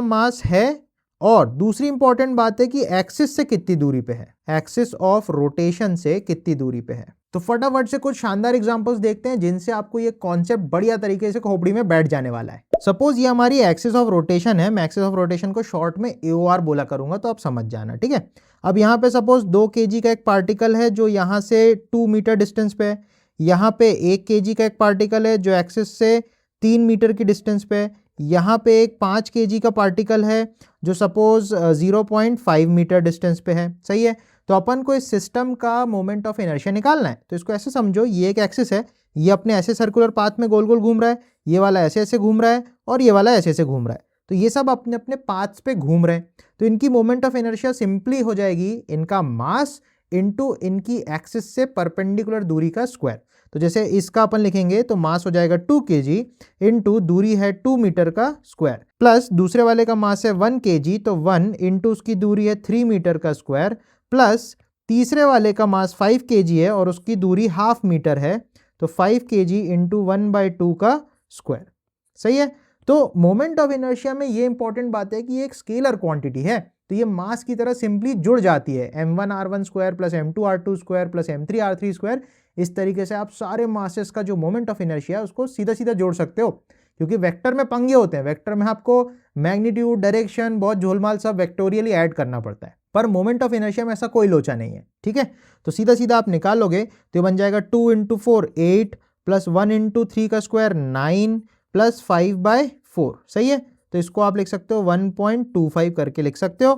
Speaker 1: मास है, और दूसरी इंपॉर्टेंट बात है कि एक्सिस से कितनी दूरी पे है, एक्सिस ऑफ रोटेशन से कितनी दूरी पे है। तो फटाफट से कुछ शानदार एग्जांपल्स देखते हैं जिनसे आपको ये कॉन्सेप्ट बढ़िया तरीके से खोपड़ी में बैठ जाने वाला है। सपोज ये हमारी एक्सिस ऑफ रोटेशन है, मैं एक्सिस ऑफ रोटेशन को शॉर्ट में AOR बोला करूंगा, तो आप समझ जाना। ठीक है, अब यहाँ पे सपोज 2 kg का एक पार्टिकल है जो यहाँ से 2 मीटर डिस्टेंस पे है, यहाँ पे 1 kg का एक पार्टिकल है जो एक्सिस से 3 मीटर की डिस्टेंस पे है, यहाँ पे एक 5 kg का पार्टिकल है जो सपोज 0.5 मीटर डिस्टेंस पे है। सही है, तो अपन को इस सिस्टम का मोमेंट ऑफ इनर्शिया निकालना है। तो इसको ऐसे समझो, ये एक एक्सिस है, ये अपने ऐसे सर्कुलर पाथ में गोल गोल घूम रहा है, ये वाला ऐसे ऐसे घूम रहा है और ये वाला ऐसे ऐसे घूम रहा है। तो ये सब अपने अपने पाथ्स पे घूम रहे हैं, तो इनकी मोमेंट ऑफ इनर्शिया सिंपली हो जाएगी इनका मास इनटू इनकी एक्सिस से परपेंडिकुलर दूरी का स्क्वायर। तो जैसे इसका अपन लिखेंगे तो मास हो जाएगा 2 kg इंटू दूरी है 2 मीटर का स्क्वायर, प्लस दूसरे वाले का मास है 1 kg, तो 1 इंटू उसकी दूरी है 3 मीटर का स्क्वायर, प्लस तीसरे वाले का मास 5 kg है और उसकी दूरी हाफ मीटर है, तो 5 kg इंटू 1/2 का स्क्वायर। सही है, तो मोमेंट ऑफ इनर्शिया में ये इंपॉर्टेंट बात है कि ये एक स्केलर क्वांटिटी है, तो ये मास की तरह सिंपली जुड़ जाती है, m1r1 square plus m2r2 square plus m3r3 square. इस तरीके से आप सारे मासेस का जो मोमेंट ऑफ इनर्शिया है उसको सीधा सीधा जोड़ सकते हो, क्योंकि वेक्टर में पंगे होते हैं, वेक्टर में आपको मैग्नीट्यूड, डायरेक्शन, बहुत झोलमाल सब वेक्टोरियली ऐड करना पड़ता है, पर मोमेंट ऑफ इनर्शिया में ऐसा कोई लोचा नहीं है। ठीक है, तो सीधा सीधा आप निकालोगे तो ये बन जाएगा 2 इंटू 4 8 प्लस 1 इंटू 3 का स्क्वायर 9 प्लस 5/4। सही है, तो इसको आप लिख सकते हो 1.25 करके लिख सकते हो।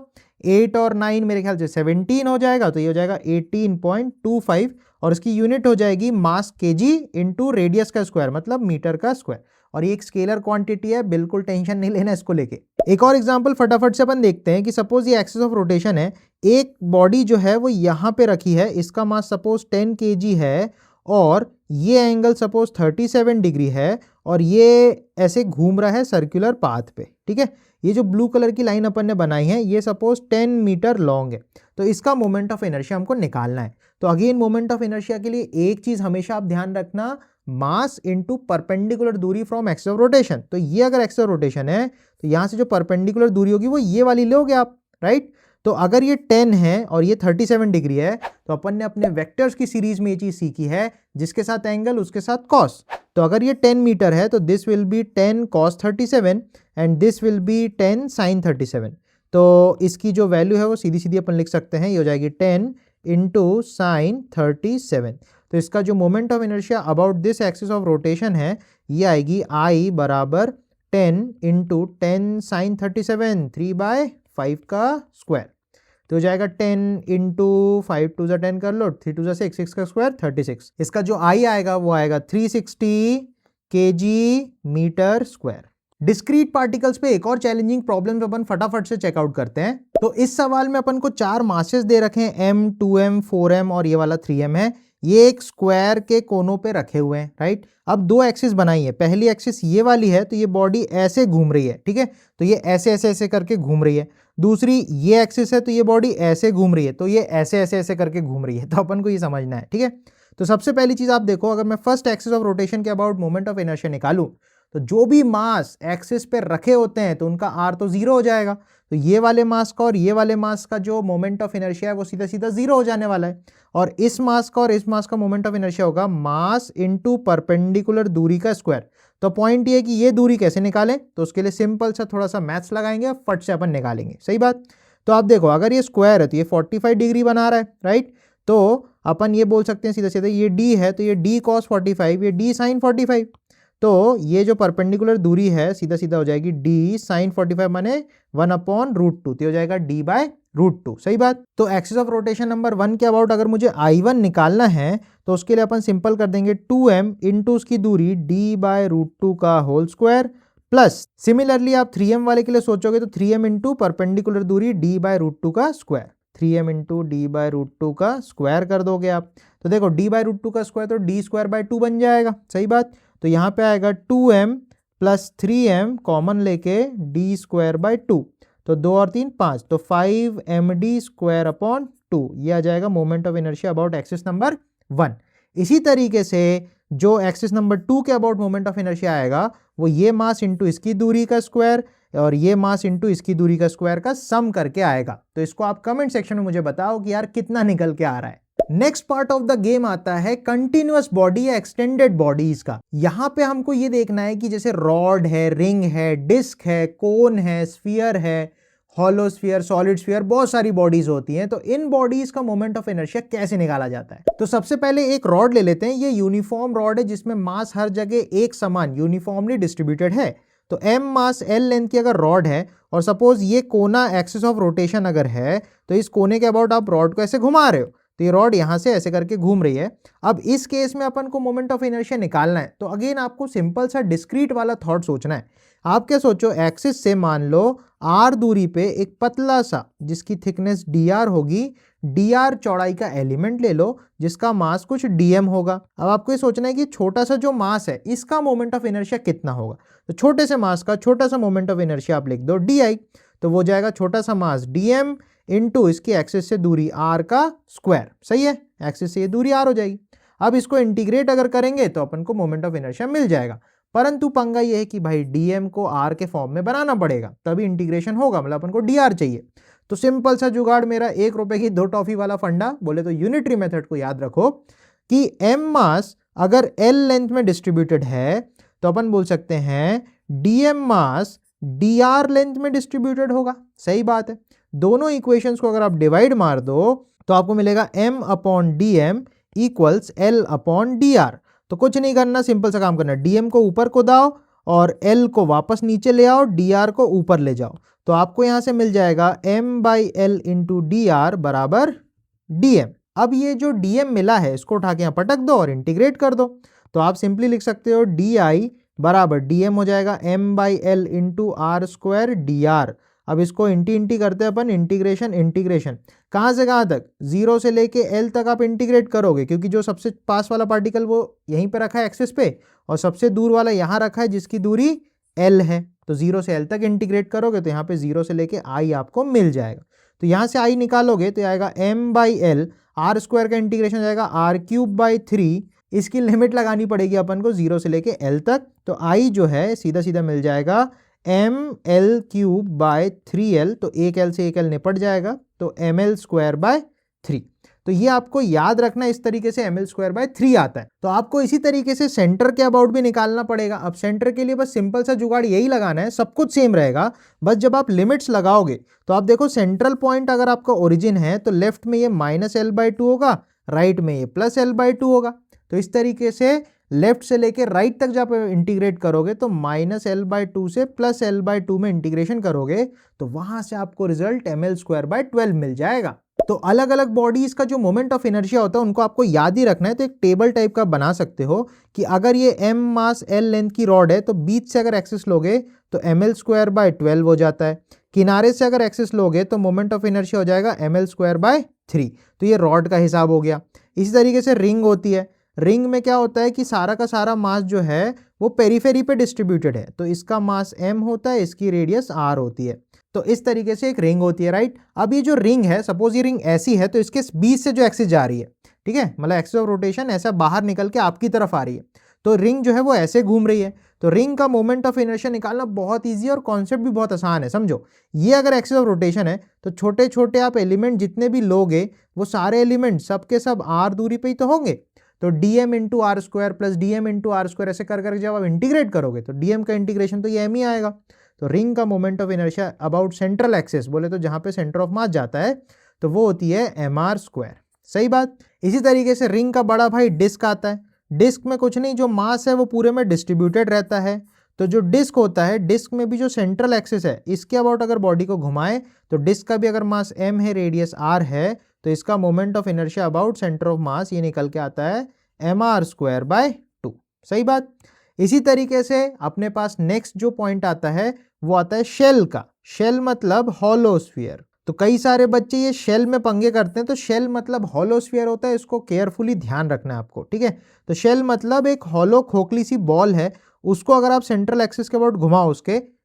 Speaker 1: 8 और 9 मेरे ख्याल से 17 हो जाएगा, तो ये हो जाएगा 18.25 और इसकी यूनिट हो जाएगी मास kg इंटू रेडियस का स्क्वायर, मतलब मीटर का स्क्वायर। और ये एक स्केलर क्वांटिटी है, बिल्कुल टेंशन नहीं लेना इसको लेके। एक और एग्जांपल फटाफट से अपन देखते हैं कि सपोज ये एक्सिस ऑफ रोटेशन है, एक बॉडी जो है वो यहाँ पे रखी है, इसका मास सपोज 10 kg है और ये एंगल सपोज 37 डिग्री है और ये ऐसे घूम रहा है सर्कुलर पाथ पे। ठीक है, ये जो ब्लू कलर की लाइन अपन ने बनाई है ये सपोज 10 मीटर लॉन्ग है, तो इसका मोमेंट ऑफ इनर्शिया हमको निकालना है। तो अगेन मोमेंट ऑफ इनर्शिया के लिए एक चीज हमेशा आप ध्यान रखना, मास इनटू परपेंडिकुलर दूरी फ्रॉम एक्सिस ऑफ रोटेशन। तो ये अगर एक्सिस ऑफ रोटेशन है तो यहां से जो परपेंडिकुलर दूरी होगी वो ये वाली लोगे आप, राइट। तो अगर ये 10 है और ये 37 डिग्री है तो अपन ने अपने वेक्टर्स की सीरीज में ये चीज सीखी है, जिसके साथ एंगल उसके साथ कॉस। तो अगर ये 10 मीटर है तो this will be 10 cos 37 and this will be 10 sin 37। तो इसकी जो वैल्यू है वो सीधी सीधी अपन लिख सकते हैं, ये हो जाएगी 10 इंटू साइन 37। तो इसका जो moment of inertia about this axis of rotation है ये आएगी I बराबर 10 इंटू 10 साइन 37 3/5 का स्क्वायर। तो हो जाएगा 10 इंटू 5 टू ज़ा 10 कर लो, 3 टू ज़ा 6, 6 का स्क्वायर 36। इसका जो I आएगा वो आएगा 360 kg metre square. Discrete particles पे एक और चैलेंजिंग प्रॉब्लम अपन फटाफट से चेकआउट करते हैं। तो इस सवाल में अपन को 4 मासेस दे रखे हैं, m, 2m, 4m और ये वाला 3m है। ये एक स्क्वायर के कोनों पे रखे हुए हैं, राइट। अब 2 एक्सिस बनाई है, पहली एक्सिस ये वाली है तो ये बॉडी ऐसे घूम रही है, ठीक है, तो ये ऐसे ऐसे ऐसे करके घूम रही है। दूसरी ये एक्सिस है तो ये बॉडी ऐसे घूम रही है, तो ये ऐसे ऐसे ऐसे करके घूम रही है। तो अपन को ये समझना है, ठीक है। तो सबसे पहली चीज आप देखो, अगर मैं फर्स्ट एक्सिस ऑफ रोटेशन के अबाउट मोमेंट ऑफ इनर्शिया निकालूं तो जो भी मास एक्सिस पे रखे होते हैं तो उनका R तो 0 हो जाएगा। तो ये वाले मास का और ये वाले मास का जो मोमेंट ऑफ इनर्शिया है वो सीधा सीधा 0 हो जाने वाला है। और इस मास का और इस मास का मोमेंट ऑफ इनर्शिया होगा मास इनटू परपेंडिकुलर दूरी का स्क्वायर। तो पॉइंट ये है कि ये दूरी कैसे निकालें, तो उसके लिए सिंपल सा थोड़ा सा मैथ्स लगाएंगे, फट से अपन निकालेंगे, सही बात। तो आप देखो, अगर ये स्क्वायर है तो ये 45 डिग्री बना रहा है, राइट। तो अपन ये बोल सकते हैं सीधा सीधा, ये D है तो ये D cos 45, ये D sin 45। तो ये जो परपेंडिकुलर दूरी है सीधा सीधा हो जाएगी D sin 45 माने 1/√2, तो हो जाएगा D/√2, सही बात। तो एक्सिस ऑफ रोटेशन नंबर 1 के अबाउट अगर मुझे I1 निकालना है तो उसके लिए अपन सिंपल कर देंगे 2m इंटू उसकी दूरी D/√2 का होल स्क्वायर, प्लस सिमिलरली आप 3m वाले के लिए सोचोगे तो 3m इंटू परपेंडिकुलर दूरी D/√2 का स्क्वायर, 3m इंटू D/√2 का स्क्वायर कर दोगे आप। तो देखो D/√2 का स्क्वायर तो D²/2 बन जाएगा, सही बात। तो यहाँ पे आएगा 2m प्लस 3m कॉमन लेके D²/2, तो 2 और 3 5, तो 5md²/2 ये आ जाएगा moment of inertia about axis number 1। इसी तरीके से जो एक्सिस नंबर 2 के अबाउट मोमेंट ऑफ इनर्शिया आएगा वो ये मास इंटू इसकी दूरी का स्क्वायर और ये मास इंटू इसकी दूरी का स्क्वायर का सम करके आएगा। तो इसको आप कमेंट सेक्शन में मुझे बताओ कि यार कितना निकल के आ रहा है। Next part of the game आता है कंटिन्यूअस बॉडी या एक्सटेंडेड बॉडीज का। यहां पे हमको ये देखना है कि जैसे रॉड है, रिंग है, डिस्क है, कोन है, स्फीयर है, हॉलो स्फीयर, सॉलिड स्फीयर, बहुत सारी बॉडीज होती हैं। तो इन बॉडीज का मोमेंट ऑफ इनर्शिया कैसे निकाला जाता है। तो सबसे पहले एक रॉड ले लेते हैं। ये यूनिफॉर्म रॉड है जिसमें मास हर जगह एक समान यूनिफॉर्मली डिस्ट्रीब्यूटेड है। तो m मास l लेंथ की अगर रॉड है और सपोज ये कोना एक्सिस ऑफ रोटेशन अगर है तो इस कोने के अबाउट आप रॉड को ऐसे घुमा रहे हो, तो ये रॉड यहां से ऐसे करके घूम रही है। अब इस केस में अपन को मोमेंट ऑफ इनर्शिया निकालना है। तो अगेन आपको सिंपल सा डिस्क्रीट वाला थॉट सोचना है। आप क्या सोचो, एक्सिस से मान लो r दूरी पे एक पतला सा जिसकी थिकनेस dr होगी, dr चौड़ाई का एलिमेंट ले लो जिसका मास कुछ dm होगा। अब आपको ये सोचना है कि छोटा सा जो मास है इसका मोमेंट ऑफ इनर्शिया कितना होगा। तो छोटे से मास का छोटा सा मोमेंट ऑफ इनर्शिया आप लिख दो di, तो वो जाएगा छोटा सा मास dm इंटू इसकी एक्सिस से दूरी r का स्क्वायर, सही है। एक्सिस से ये दूरी r हो जाएगी। अब इसको इंटीग्रेट अगर करेंगे तो अपन को मोमेंट ऑफ इनर्शिया मिल जाएगा, परंतु पंगा ये है कि भाई dm को r के फॉर्म में बनाना पड़ेगा तभी इंटीग्रेशन होगा, मतलब अपन को dr चाहिए। तो सिंपल सा जुगाड़ मेरा 1 रुपए की 2 टॉफी वाला फंडा, बोले तो यूनिटरी मेथड को याद रखो कि m मास अगर l लेंथ में डिस्ट्रीब्यूटेड है तो अपन बोल सकते हैं dm मास dr लेंथ में डिस्ट्रीब्यूटेड होगा, सही बात है। दोनों इक्वेशंस को अगर आप डिवाइड मार दो तो आपको मिलेगा m/dm इक्वल्स l/dr। तो कुछ नहीं करना, सिंपल सा काम करना, dm को ऊपर को दाओ और l को वापस नीचे ले आओ, dr को ऊपर ले जाओ। तो आपको यहां से मिल जाएगा m/l इंटू dr बराबर dm। अब ये जो dm मिला है इसको उठा के यहाँ पटक दो और इंटीग्रेट कर दो। तो आप सिंपली लिख सकते हो di बराबर dm हो जाएगा m/l इंटू r² dr। अब इसको इंटी करते हैं अपन, इंटीग्रेशन कहाँ से कहाँ तक, 0 से लेके l तक आप इंटीग्रेट करोगे क्योंकि जो सबसे पास वाला पार्टिकल वो यहीं पे रखा है एक्सिस पे और सबसे दूर वाला यहाँ रखा है जिसकी दूरी l है। तो 0 से l तक इंटीग्रेट करोगे तो यहाँ पे 0 से लेके i आपको मिल जाएगा। तो यहाँ से i निकालोगे तो आएगा m/l, r² का इंटीग्रेशन हो जाएगा r³ 3। इसकी लिमिट लगानी पड़ेगी अपन को 0 से लेके l तक। तो i जो है सीधा सीधा मिल जाएगा ml³/3l, तो एक l से एक l निपट जाएगा तो ml²/3। तो ये आपको याद रखना, इस तरीके से ml²/3 आता है। तो आपको इसी तरीके से सेंटर के अबाउट भी निकालना पड़ेगा। अब सेंटर के लिए बस सिंपल सा जुगाड़ यही लगाना है, सब कुछ सेम रहेगा, बस जब आप लिमिट्स लगाओगे तो आप देखो सेंट्रल पॉइंट अगर आपका ओरिजिन है तो लेफ्ट में ये -l/2 होगा, राइट में ये +l/2 होगा। तो इस तरीके से लेफ्ट से लेके राइट तक जब इंटीग्रेट करोगे तो -l/2 से +l/2 में इंटीग्रेशन करोगे तो वहां से आपको रिजल्ट ml²/12 मिल जाएगा। तो अलग अलग बॉडीज का जो मोमेंट ऑफ इनर्शिया होता है उनको आपको याद ही रखना है। तो एक टेबल टाइप का बना सकते हो कि अगर ये m मास l लेंथ की रॉड है तो बीच से अगर एक्सिस लोगे तो ml²/12 हो जाता है, किनारे से अगर एक्सिस लोगे तो मोमेंट ऑफ इनर्शिया हो जाएगा ml²/3। तो ये रॉड का हिसाब हो गया। इसी तरीके से रिंग होती है। रिंग में क्या होता है कि सारा का सारा मास जो है वो पेरीफेरी पे डिस्ट्रीब्यूटेड है, तो इसका मास m होता है, इसकी रेडियस r होती है। तो इस तरीके से एक रिंग होती है, राइट। अब ये जो रिंग है, सपोज ये रिंग ऐसी है तो इसके बीच से जो एक्सिस जा रही है, ठीक है, मतलब एक्सिस ऑफ रोटेशन ऐसा बाहर निकल के आपकी तरफ आ रही है, तो रिंग जो है वो ऐसे घूम रही है। तो रिंग का मोमेंट ऑफ इनर्शिया निकालना बहुत ईजी और कॉन्सेप्ट भी बहुत आसान है। समझो, ये अगर एक्सिस ऑफ रोटेशन है तो छोटे छोटे आप एलिमेंट जितने भी लोगे वो सारे एलिमेंट सब के सब r दूरी पे ही तो होंगे। तो dm into r square plus dm into r square ऐसे कर करके जब आप इंटीग्रेट करोगे तो dm का इंटीग्रेशन तो ये m ही आएगा। तो रिंग का moment of inertia about central axis बोले तो जहां पे सेंटर ऑफ मास जाता है तो वो होती है mr²। सही बात। इसी तरीके से रिंग का बड़ा भाई डिस्क आता है। डिस्क में कुछ नहीं, जो मास है वो पूरे में डिस्ट्रीब्यूटेड रहता है। तो जो डिस्क होता है, डिस्क में भी जो सेंट्रल एक्सिस है इसके अबाउट अगर बॉडी को घुमाए तो डिस्क का भी अगर मास m है, रेडियस r है, तो इसका moment of inertia about centre of mass ये निकल के आता है mr²/2। सही बात। इसी तरीके से अपने पास नेक्स्ट जो पॉइंट आता है वो आता है शेल का। शेल मतलब हॉलो स्फीयर। तो कई सारे बच्चे ये शेल में पंगे करते हैं। तो शेल मतलब हॉलो स्फीयर होता है, इसको केयरफुली ध्यान रखना है आपको, ठीक है। तो शेल मतलब एक हॉलो खोखली सी बॉल है, उसको अगर आप सेंट्रल एक्सिस के अबाउट घुमाओ,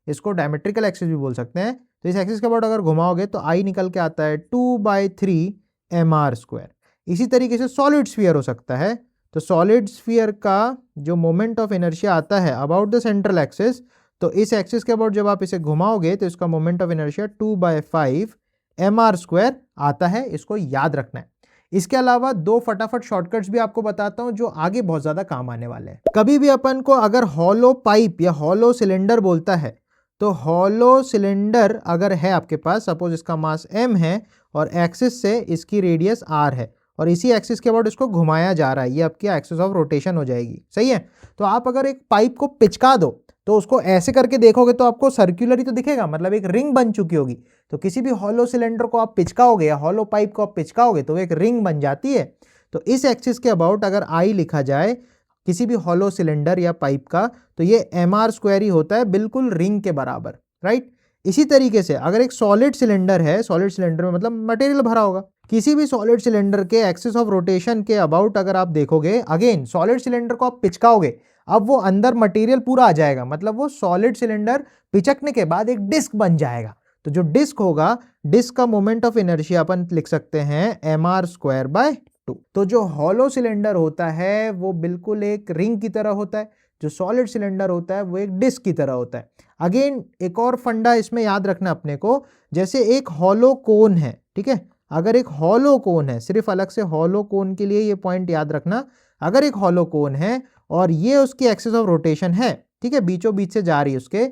Speaker 1: इसको डायमेट्रिकल एक्सिस भी बोल सकते हैं, तो इस एक्सिस के अबाउट अगर घुमाओगे तो आई निकल के आता है 2/3 mr²। इसी तरीके से सॉलिड स्फीयर हो सकता है। तो सॉलिड स्फीयर का जो मोमेंट ऑफ इनर्शिया आता है अबाउट द सेंट्रल एक्सिस, तो इस एक्सिस के अबाउट जब आप इसे घुमाओगे तो इसका मोमेंट ऑफ इनर्शिया 2/5 mr² आता है। इसको याद रखना है। इसके अलावा दो फटाफट शॉर्टकट्स भी आपको बताता हूं जो आगे बहुत ज्यादा काम आने वाले हैं। कभी भी अपन को अगर हॉलो पाइप या हॉलो सिलेंडर बोलता है तो हॉलो सिलेंडर अगर है आपके पास, सपोज इसका मास m है और एक्सिस से इसकी रेडियस r है और इसी एक्सिस के अबाउट इसको घुमाया जा रहा है, ये आपकी एक्सिस ऑफ रोटेशन हो जाएगी। सही है। तो आप अगर एक पाइप को पिचका दो तो उसको ऐसे करके देखोगे तो आपको सर्कुलर ही तो दिखेगा, मतलब एक रिंग बन चुकी होगी। तो किसी भी हॉलो सिलेंडर को आप पिचकाओगे या हॉलो पाइप को आप पिचकाओगे तो एक रिंग बन जाती है। तो इस एक्सिस के अबाउट अगर आई लिखा जाए किसी भी हॉलो सिलेंडर या पाइप का तो ये mr² ही होता है, बिल्कुल रिंग के बराबर, राइट। इसी तरीके से अगर एक सॉलिड सिलेंडर है, सॉलिड सिलेंडर में मतलब मटेरियल भरा होगा, किसी भी सॉलिड सिलेंडर के एक्सिस ऑफ रोटेशन के अबाउट अगर आप देखोगे, अगेन सॉलिड सिलेंडर को आप पिचकाओगे, अब वो अंदर मटेरियल पूरा आ जाएगा, मतलब वो सॉलिड सिलेंडर पिचकने के बाद एक डिस्क बन जाएगा। तो जो डिस्क होगा, डिस्क का मोमेंट ऑफ इनर्शिया अपन लिख सकते हैं mr²/2। तो जो हॉलो सिलेंडर होता है वो बिल्कुल एक रिंग की तरह होता है, जो सॉलिड सिलेंडर होता है वो एक डिस्क की तरह होता है। अगेन एक और फंडा इसमें याद रखना अपने को, जैसे एक हॉलो कोन है, ठीक है, अगर एक हॉलो कोन है, सिर्फ अलग से हॉलो कोन के लिए ये पॉइंट याद रखना, अगर एक हॉलो कोन है और ये उसकी एक्सिस ऑफ रोटेशन है, ठीक है, बीचों बीच से जा रही है उसके,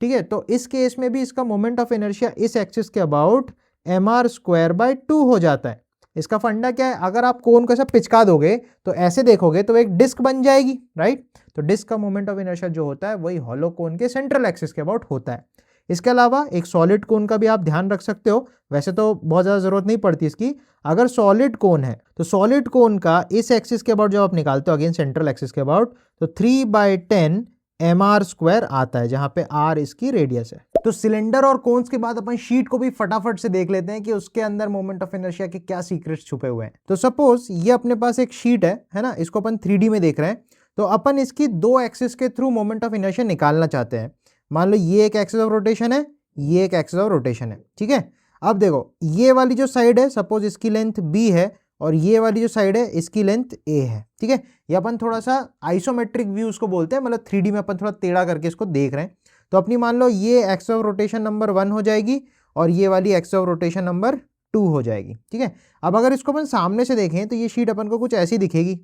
Speaker 1: ठीक है, तो इस केस में भी इसका मोमेंट ऑफ इनर्शिया इस एक्सिस के अबाउट mr²/2 हो जाता है। इसका फंडा क्या है, अगर आप कोन को ऐसा पिचका दोगे तो ऐसे देखोगे तो एक डिस्क बन जाएगी, राइट। तो डिस्क का मोमेंट ऑफ इनर्शिया जो होता है वही हॉलो कोन के सेंट्रल एक्सिस के अबाउट होता है। इसके अलावा एक सॉलिड कोन का भी आप ध्यान रख सकते हो, वैसे तो बहुत ज़्यादा जरूरत नहीं पड़ती इसकी। अगर सॉलिड कोन है तो सॉलिड कोन का इस एक्सिस के अबाउट जब आप निकालते हो, अगेन सेंट्रल एक्सिस के अबाउट, तो 3/10 mr² आता है, जहां पे r इसकी रेडियस है। तो सिलेंडर और कोन्स के बाद अपन शीट को भी फटाफट से देख लेते हैं कि उसके अंदर मोमेंट ऑफ इनर्शिया के क्या सीक्रेट्स छुपे हुए हैं। तो सपोज ये अपने पास एक शीट है ना, इसको अपन 3D में देख रहे हैं। तो अपन इसकी दो एक्सिस के थ्रू मोमेंट ऑफ इनर्शिया निकालना चाहते हैं। मान लो ये एक एक्सिस ऑफ रोटेशन है, ये एक एक्सिस ऑफ रोटेशन है, ठीक है। अब देखो ये वाली जो साइड है, सपोज इसकी लेंथ b है और ये वाली जो साइड है इसकी लेंथ a है, ठीक है। ये अपन थोड़ा सा आइसोमेट्रिक व्यू उसको बोलते हैं, मतलब 3D में अपन थोड़ा टेढ़ा करके इसको देख रहे हैं। तो अपनी मान लो ये एक्सिस ऑफ रोटेशन नंबर 1 हो जाएगी और ये वाली एक्सिस ऑफ रोटेशन नंबर 2 हो जाएगी, ठीक है। अब अगर इसको अपन सामने से देखें तो ये शीट अपन को कुछ ऐसी दिखेगी,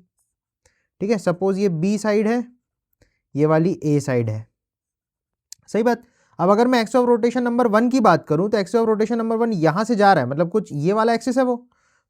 Speaker 1: ठीक है। सपोज ये b साइड है, ये वाली a साइड है, सही बात। अब अगर मैं एक्सिस ऑफ रोटेशन नंबर 1 की बात करूं तो एक्सिस ऑफ रोटेशन नंबर 1 यहां से जा रहा है, मतलब कुछ ये वाला एक्सिस है वो,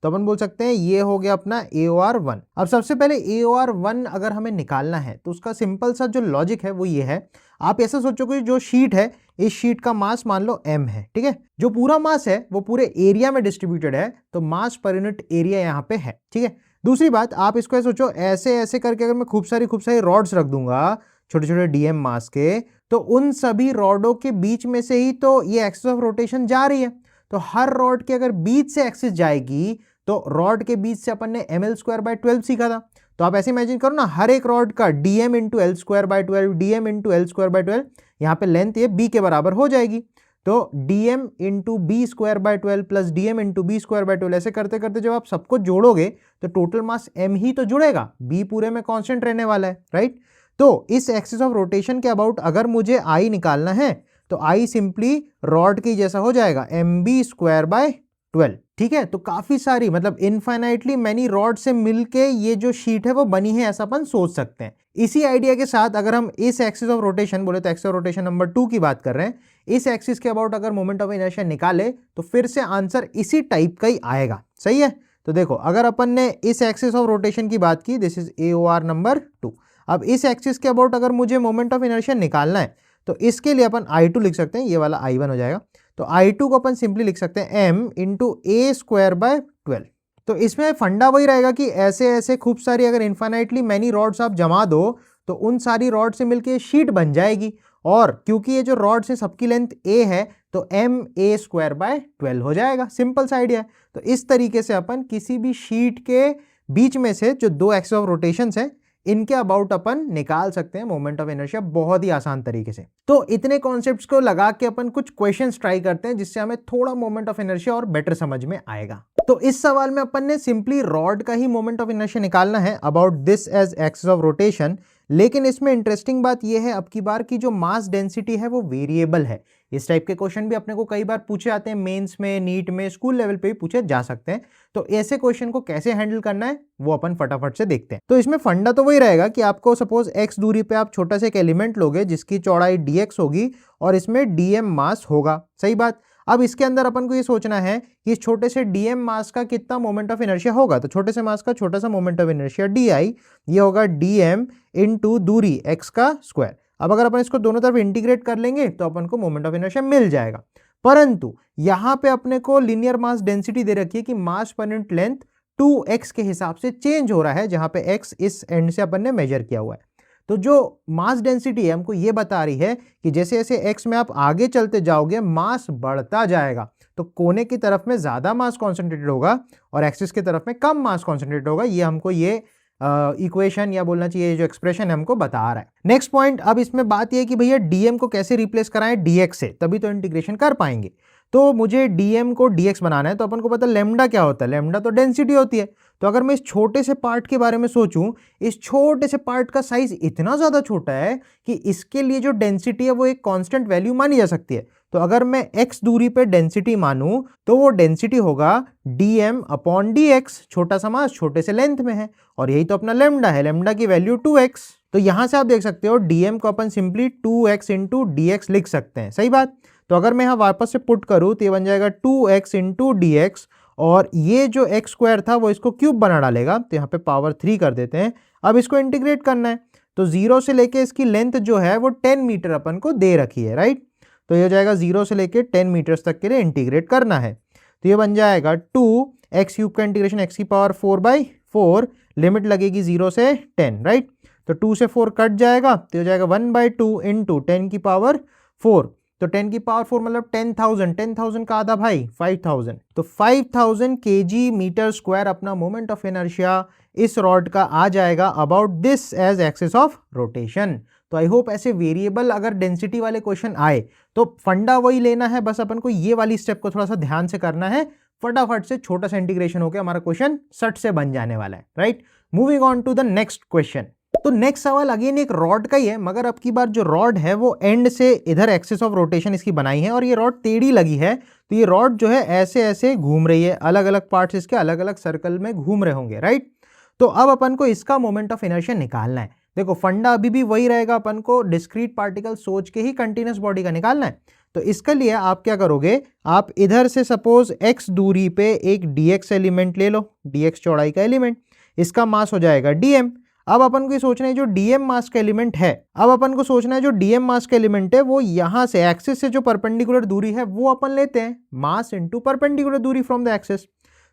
Speaker 1: तो अपन बोल सकते हैं ये हो गया अपना AOR1। अब सबसे पहले AOR1 अगर हमें निकालना है तो उसका सिंपल सा जो लॉजिक है वो ये है, आप ऐसा सोचो कि जो शीट है, इस शीट का मास मान लो m है, ठीक है। जो पूरा मास है वो पूरे एरिया में डिस्ट्रीब्यूटेड है, तो मास पर यूनिट एरिया यहाँ पे है, ठीक है। दूसरी बात, आप इसको ऐसे सोचो, ऐसे ऐसे करके अगर मैं खूब सारी रॉड्स रख दूंगा छोटे छोटे डीएम मास के, तो उन सभी रॉडों के बीच में से ही तो ये एक्सिस ऑफ रोटेशन जा रही है। तो हर रॉड के अगर बीच से एक्सिस जाएगी तो रॉड के बीच से अपन ने ml²/12 सीखा था। तो आप ऐसे इमेजिन करो ना, हर एक रॉड का dm into L²/12, dm into L²/12, यहाँ पे लेंथ ये b के बराबर हो जाएगी। तो dm into B²/12 plus dm into B²/12, ऐसे करते करते जब आप सबको जोड़ोगे तो टोटल मास m ही तो जुड़ेगा, b पूरे में कांस्टेंट रहने वाला है, राइट। तो इस एक्सिस ऑफ रोटेशन के अबाउट अगर मुझे I निकालना है तो I सिंपली रॉड की जैसा हो जाएगा mb²/12, ठीक है। तो काफी सारी, मतलब इनफाइनाइटली मैनी रॉड से मिलके ये जो शीट है वो बनी है, ऐसा अपन सोच सकते हैं। इसी आइडिया के साथ अगर हम इस एक्सिस ऑफ रोटेशन, बोले तो एक्सिस ऑफ रोटेशन नंबर 2 की बात कर रहे हैं, इस एक्सिस के अबाउट अगर मोमेंट ऑफ इनर्शिया निकाले तो फिर से आंसर इसी टाइप का ही आएगा, सही है। तो देखो, अगर अपन ने इस एक्सिस ऑफ रोटेशन की बात की, दिस इज AOR नंबर 2। अब इस एक्सिस के अबाउट अगर मुझे मोमेंट ऑफ इनर्शिया निकालना है तो इसके लिए अपन I2 लिख सकते हैं, ये वाला I1 हो जाएगा। तो I2 को अपन सिंपली लिख सकते हैं m इंटू A²/12। तो इसमें फंडा वही रहेगा कि ऐसे ऐसे खूब सारी अगर इन्फाइनाइटली मैनी रॉड्स आप जमा दो तो उन सारी रॉड से मिलके शीट बन जाएगी, और क्योंकि ये जो रॉड से सबकी लेंथ a है तो m A²/12 हो जाएगा। सिंपल सा आइडिया है। तो इस तरीके से अपन किसी भी शीट के बीच में से जो दो एक्सिस ऑफ रोटेशंस है इनके अबाउट अपन निकाल सकते हैं मोमेंट ऑफ इनर्शिया बहुत ही आसान तरीके से। तो इतने कॉन्सेप्ट्स को लगा के अपन कुछ क्वेश्चंस ट्राई करते हैं जिससे हमें थोड़ा मोमेंट ऑफ इनर्शिया और बेटर समझ में आएगा। तो इस सवाल में अपन ने सिंपली रॉड का ही मोमेंट ऑफ इनर्शिया निकालना है about this edge axis of rotation, लेकिन इसमें इंटरेस्टिंग बात यह है अब की बार की जो मास डेंसिटी है वो वेरिएबल है। इस टाइप के क्वेश्चन भी अपने को कई बार पूछे आते हैं, मेंस में, नीट में, स्कूल लेवल पे भी पूछे जा सकते हैं। तो ऐसे क्वेश्चन को कैसे हैंडल करना है वो अपन फटाफट से देखते हैं। तो इसमें फंडा तो वही रहेगा कि आपको सपोज x दूरी पे आप छोटा सा एक एलिमेंट लोगे जिसकी चौड़ाई dx होगी और इसमें dm मास होगा, सही बात। अब इसके अंदर अपन को ये सोचना है कि इस छोटे से dm मास का कितना मोमेंट ऑफ इनर्शिया होगा। तो छोटे से मास का छोटा सा मोमेंट ऑफ इनर्शिया di, ये होगा dm इंटू दूरी x का स्क्वायर। अब अगर अपन इसको दोनों तरफ इंटीग्रेट कर लेंगे तो अपन को मोमेंट ऑफ इनर्शिया मिल जाएगा। परंतु यहाँ पे अपने को लिनियर मास डेंसिटी दे रखी है कि मास पर यूनिट लेंथ 2x के हिसाब से चेंज हो रहा है, जहां पे x इस एंड से अपन ने मेजर किया हुआ है। तो जो मास डेंसिटी है हमको ये बता रही है कि जैसे जैसे x में आप आगे चलते जाओगे मास बढ़ता जाएगा, तो कोने की तरफ में ज्यादा मास कॉन्सेंट्रेटेड होगा और एक्सिस की तरफ में कम मास कॉन्सेंट्रेटेड होगा। ये हमको ये इक्वेशन या बोलना चाहिए जो एक्सप्रेशन हमको बता रहा है। नेक्स्ट पॉइंट, अब इसमें बात यह है कि भैया डीएम को कैसे रिप्लेस कराएं dx से, तभी तो इंटीग्रेशन कर पाएंगे। तो मुझे dm को dx बनाना है, तो अपन को पता लेमडा क्या होता है, लेमडा तो डेंसिटी होती है। तो अगर मैं इस छोटे से पार्ट के बारे में सोचूं, इस छोटे से पार्ट का साइज इतना ज्यादा छोटा है कि इसके लिए जो डेंसिटी है वो एक कांस्टेंट वैल्यू मानी जा सकती है। तो अगर मैं x दूरी पे डेंसिटी मानूं तो वो डेंसिटी होगा dm अपॉन dx, छोटा सा मास छोटे से लेंथ में है और यही तो अपना लेमडा है, लेमडा की वैल्यू 2x। तो यहां से आप देख सकते हो dm को अपन सिंपली 2x इंटू dx लिख सकते हैं, सही बात। तो अगर मैं यहां वापस से पुट करूं तो ये बन जाएगा 2x इंटू dx, और ये जो x स्क्वायर था वो इसको क्यूब बना डालेगा, तो यहाँ पे पावर 3 कर देते हैं। अब इसको इंटीग्रेट करना है, तो 0 से लेके इसकी लेंथ जो है वो 10 मीटर अपन को दे रखी है, राइट। तो ये हो जाएगा 0 से लेके 10 मीटर्स तक के लिए इंटीग्रेट करना है। तो ये बन जाएगा 2x क्यूब का इंटीग्रेशन x की पावर 4/4, लिमिट लगेगी 0 से 10, राइट। तो 2 से 4 कट जाएगा, तो हो जाएगा 1/2 इंटू 10 की पावर 4। तो 10 की पावर 4 मतलब 10,000, 10,000 का आधा भाई 5,000। तो 5,000 kg मीटर स्क्वायर अपना मोमेंट ऑफ इनर्शिया इस रॉड का आ जाएगा about this edge axis of rotation. तो आई होप ऐसे वेरिएबल अगर डेंसिटी वाले क्वेश्चन आए तो फंडा वही लेना है, बस अपन को ये वाली स्टेप को थोड़ा सा ध्यान से करना है, फटाफट से छोटा सा इंटीग्रेशन होकर हमारा क्वेश्चन सट से बन जाने वाला है, right. Moving on to the next question. तो नेक्स्ट सवाल अगेन एक रॉड का ही है, मगर अब की बार जो रॉड है वो एंड से इधर एक्सिस ऑफ रोटेशन इसकी बनाई है और ये रॉड टेढ़ी लगी है। तो ये रॉड जो है ऐसे ऐसे घूम रही है, अलग अलग पार्ट्स इसके अलग अलग सर्कल में घूम रहे होंगे, राइट। तो अब अपन को इसका मोमेंट ऑफ इनर्शिया निकालना है। देखो फंडा अभी भी वही रहेगा, अपन को डिस्क्रीट पार्टिकल सोच के ही कंटीन्यूअस बॉडी का निकालना है। तो इसके लिए आप क्या करोगे, आप इधर से सपोज x दूरी पे एक dx एलिमेंट ले लो, dx चौड़ाई का एलिमेंट, इसका मास हो जाएगा dm। अब अपन को सोचना है जो dm मास का एलिमेंट है, अब अपन को सोचना है जो dm मास का एलिमेंट है वो यहां से एक्सिस से जो परपेंडिकुलर दूरी है वो अपन लेते हैं मास इनटू परपेंडिकुलर दूरी फ्रॉम द एक्सिस।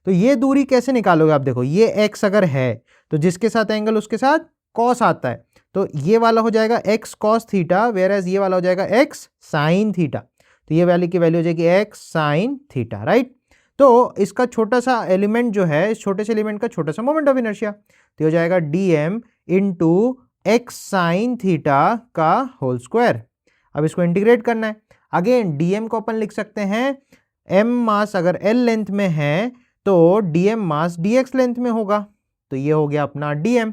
Speaker 1: तो ये दूरी कैसे निकालोगे आप, देखो ये x अगर है तो जिसके साथ एंगल उसके साथ कॉस आता है, तो ये वाला हो जाएगा x cos theta, whereas ये वाला हो जाएगा x sin थीटा। तो ये वैल्यू की वैल्यू हो जाएगी x sin थीटा, राइट। तो इसका छोटा सा एलिमेंट जो है, इस छोटे से एलिमेंट का छोटा सा मोमेंट ऑफ इनर्शिया, तो हो जाएगा dm into x sin theta का होल स्क्वायर। अब इसको इंटीग्रेट करना है, अगेन dm को अपन लिख सकते हैं m मास अगर l लेंथ में है तो dm मास dx लेंथ में होगा, तो ये हो गया अपना dm,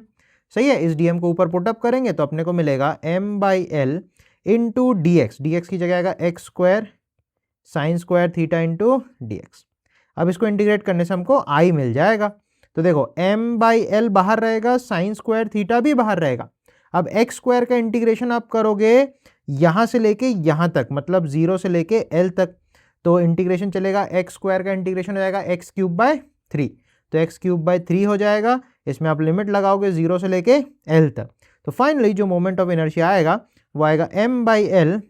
Speaker 1: सही है। इस dm को ऊपर पुटअप करेंगे तो अपने को मिलेगा m by L into D x की जगह आएगा x square sine square theta into D x. अब इसको इंटीग्रेट करने से हमको i मिल जाएगा, तो देखो m बाई एल बाहर रहेगा, साइन स्क्वायर थीटा भी बाहर रहेगा। अब एक्स स्क्वायर का इंटीग्रेशन आप करोगे यहां से लेके यहां तक, मतलब 0 से लेके l तक, तो इंटीग्रेशन चलेगा, एक्स स्क्वायर का इंटीग्रेशन हो जाएगा एक्स क्यूब बाय 3, तो एक्स क्यूब बाय 3 हो जाएगा। इसमें आप लिमिट लगाओगे 0 से लेके l तक, तो फाइनली जो मोमेंट ऑफ इनर्शिया आएगा वो आएगा m by L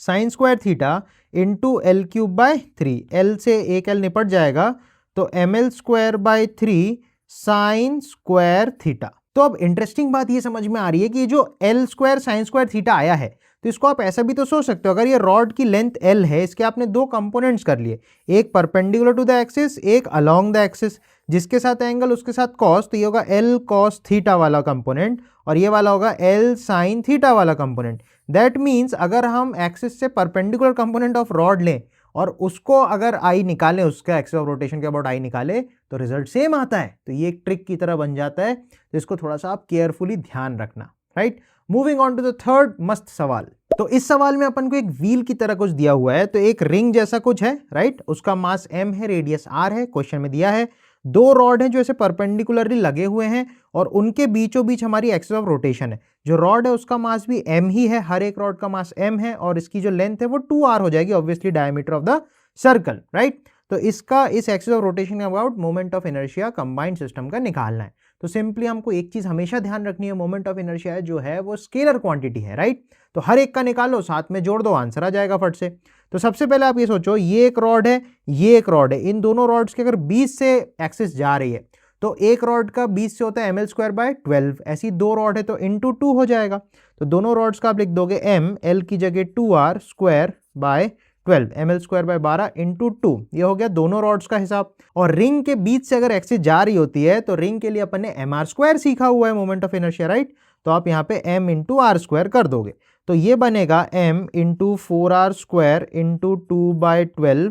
Speaker 1: sine square theta into L cube by 3, l से एक l निपट जाएगा तो M L square by 3 sine square theta. तो अब इंटरेस्टिंग बात ये समझ में आ रही है कि जो L square sine square theta आया है, तो इसको आप ऐसा भी तो सोच सकते हो, अगर ये रॉड की लेंथ l है, इसके आपने दो कंपोनेंट्स कर लिए, एक परपेंडिकुलर टू द एक्सिस, एक अलोंग द एक्सिस, जिसके साथ एंगल उसके साथ कॉस, तो ये होगा l cos थीटा वाला कंपोनेंट और ये वाला होगा l sin थीटा वाला कंपोनेंट। दैट मीन्स अगर हम एक्सिस से परपेंडिकुलर कंपोनेंट ऑफ रॉड लें और उसको अगर आई निकालें, उसका एक्सिस ऑफ रोटेशन के अबाउट आई निकाले, तो रिजल्ट सेम आता है। तो ये एक ट्रिक की तरह बन जाता है, तो इसको थोड़ा सा आप केयरफुली ध्यान रखना, right. Moving on to the third मस्त सवाल। तो इस सवाल में अपन को एक व्हील की तरह कुछ दिया हुआ है, तो एक रिंग जैसा कुछ है, राइट, उसका मास m है, रेडियस r है, क्वेश्चन में दिया है। दो रॉड हैं जो ऐसे परपेंडिकुलरली लगे हुए हैं और उनके बीचों बीच हमारी एक्सिस ऑफ रोटेशन है। जो रॉड है उसका मास भी m ही है, हर एक रॉड का मास m है और इसकी जो लेंथ है वो 2r हो जाएगी, obviously diameter of the circle, right. तो इसका इस एक्सिस ऑफ रोटेशन के about moment of inertia combined system का निकालना है। तो सिंपली हमको एक चीज हमेशा ध्यान रखनी है, मोमेंट ऑफ इनर्शिया जो है वो स्केलर क्वांटिटी है, राइट। तो हर एक का निकालो, साथ में जोड़ दो, आंसर आ जाएगा फट से। तो सबसे पहले आप ये सोचो, ये एक रॉड है, ये एक रॉड है, इन दोनों रॉड्स के अगर 20 से एक्सिस जा रही है तो एक रॉड का 20 से होता है ml स्क्वायर बाय 12, ऐसी दो रॉड है तो इंटू 2 हो जाएगा। तो दोनों रॉड्स का आप लिख दोगे m, l की जगह 2r square by 12, ml square by 12 into 2, ये हो गया दोनों रॉड्स का हिसाब। और रिंग के बीच से अगर एक्सिस जा रही होती है तो रिंग के लिए अपन ने mr स्क्वायर सीखा हुआ है, मोमेंट ऑफ इनर्शिया, राइट। तो आप यहाँ पे m इंटू आर स्क्वायर कर दोगे, तो ये बनेगा m into 4r square into 2 by 12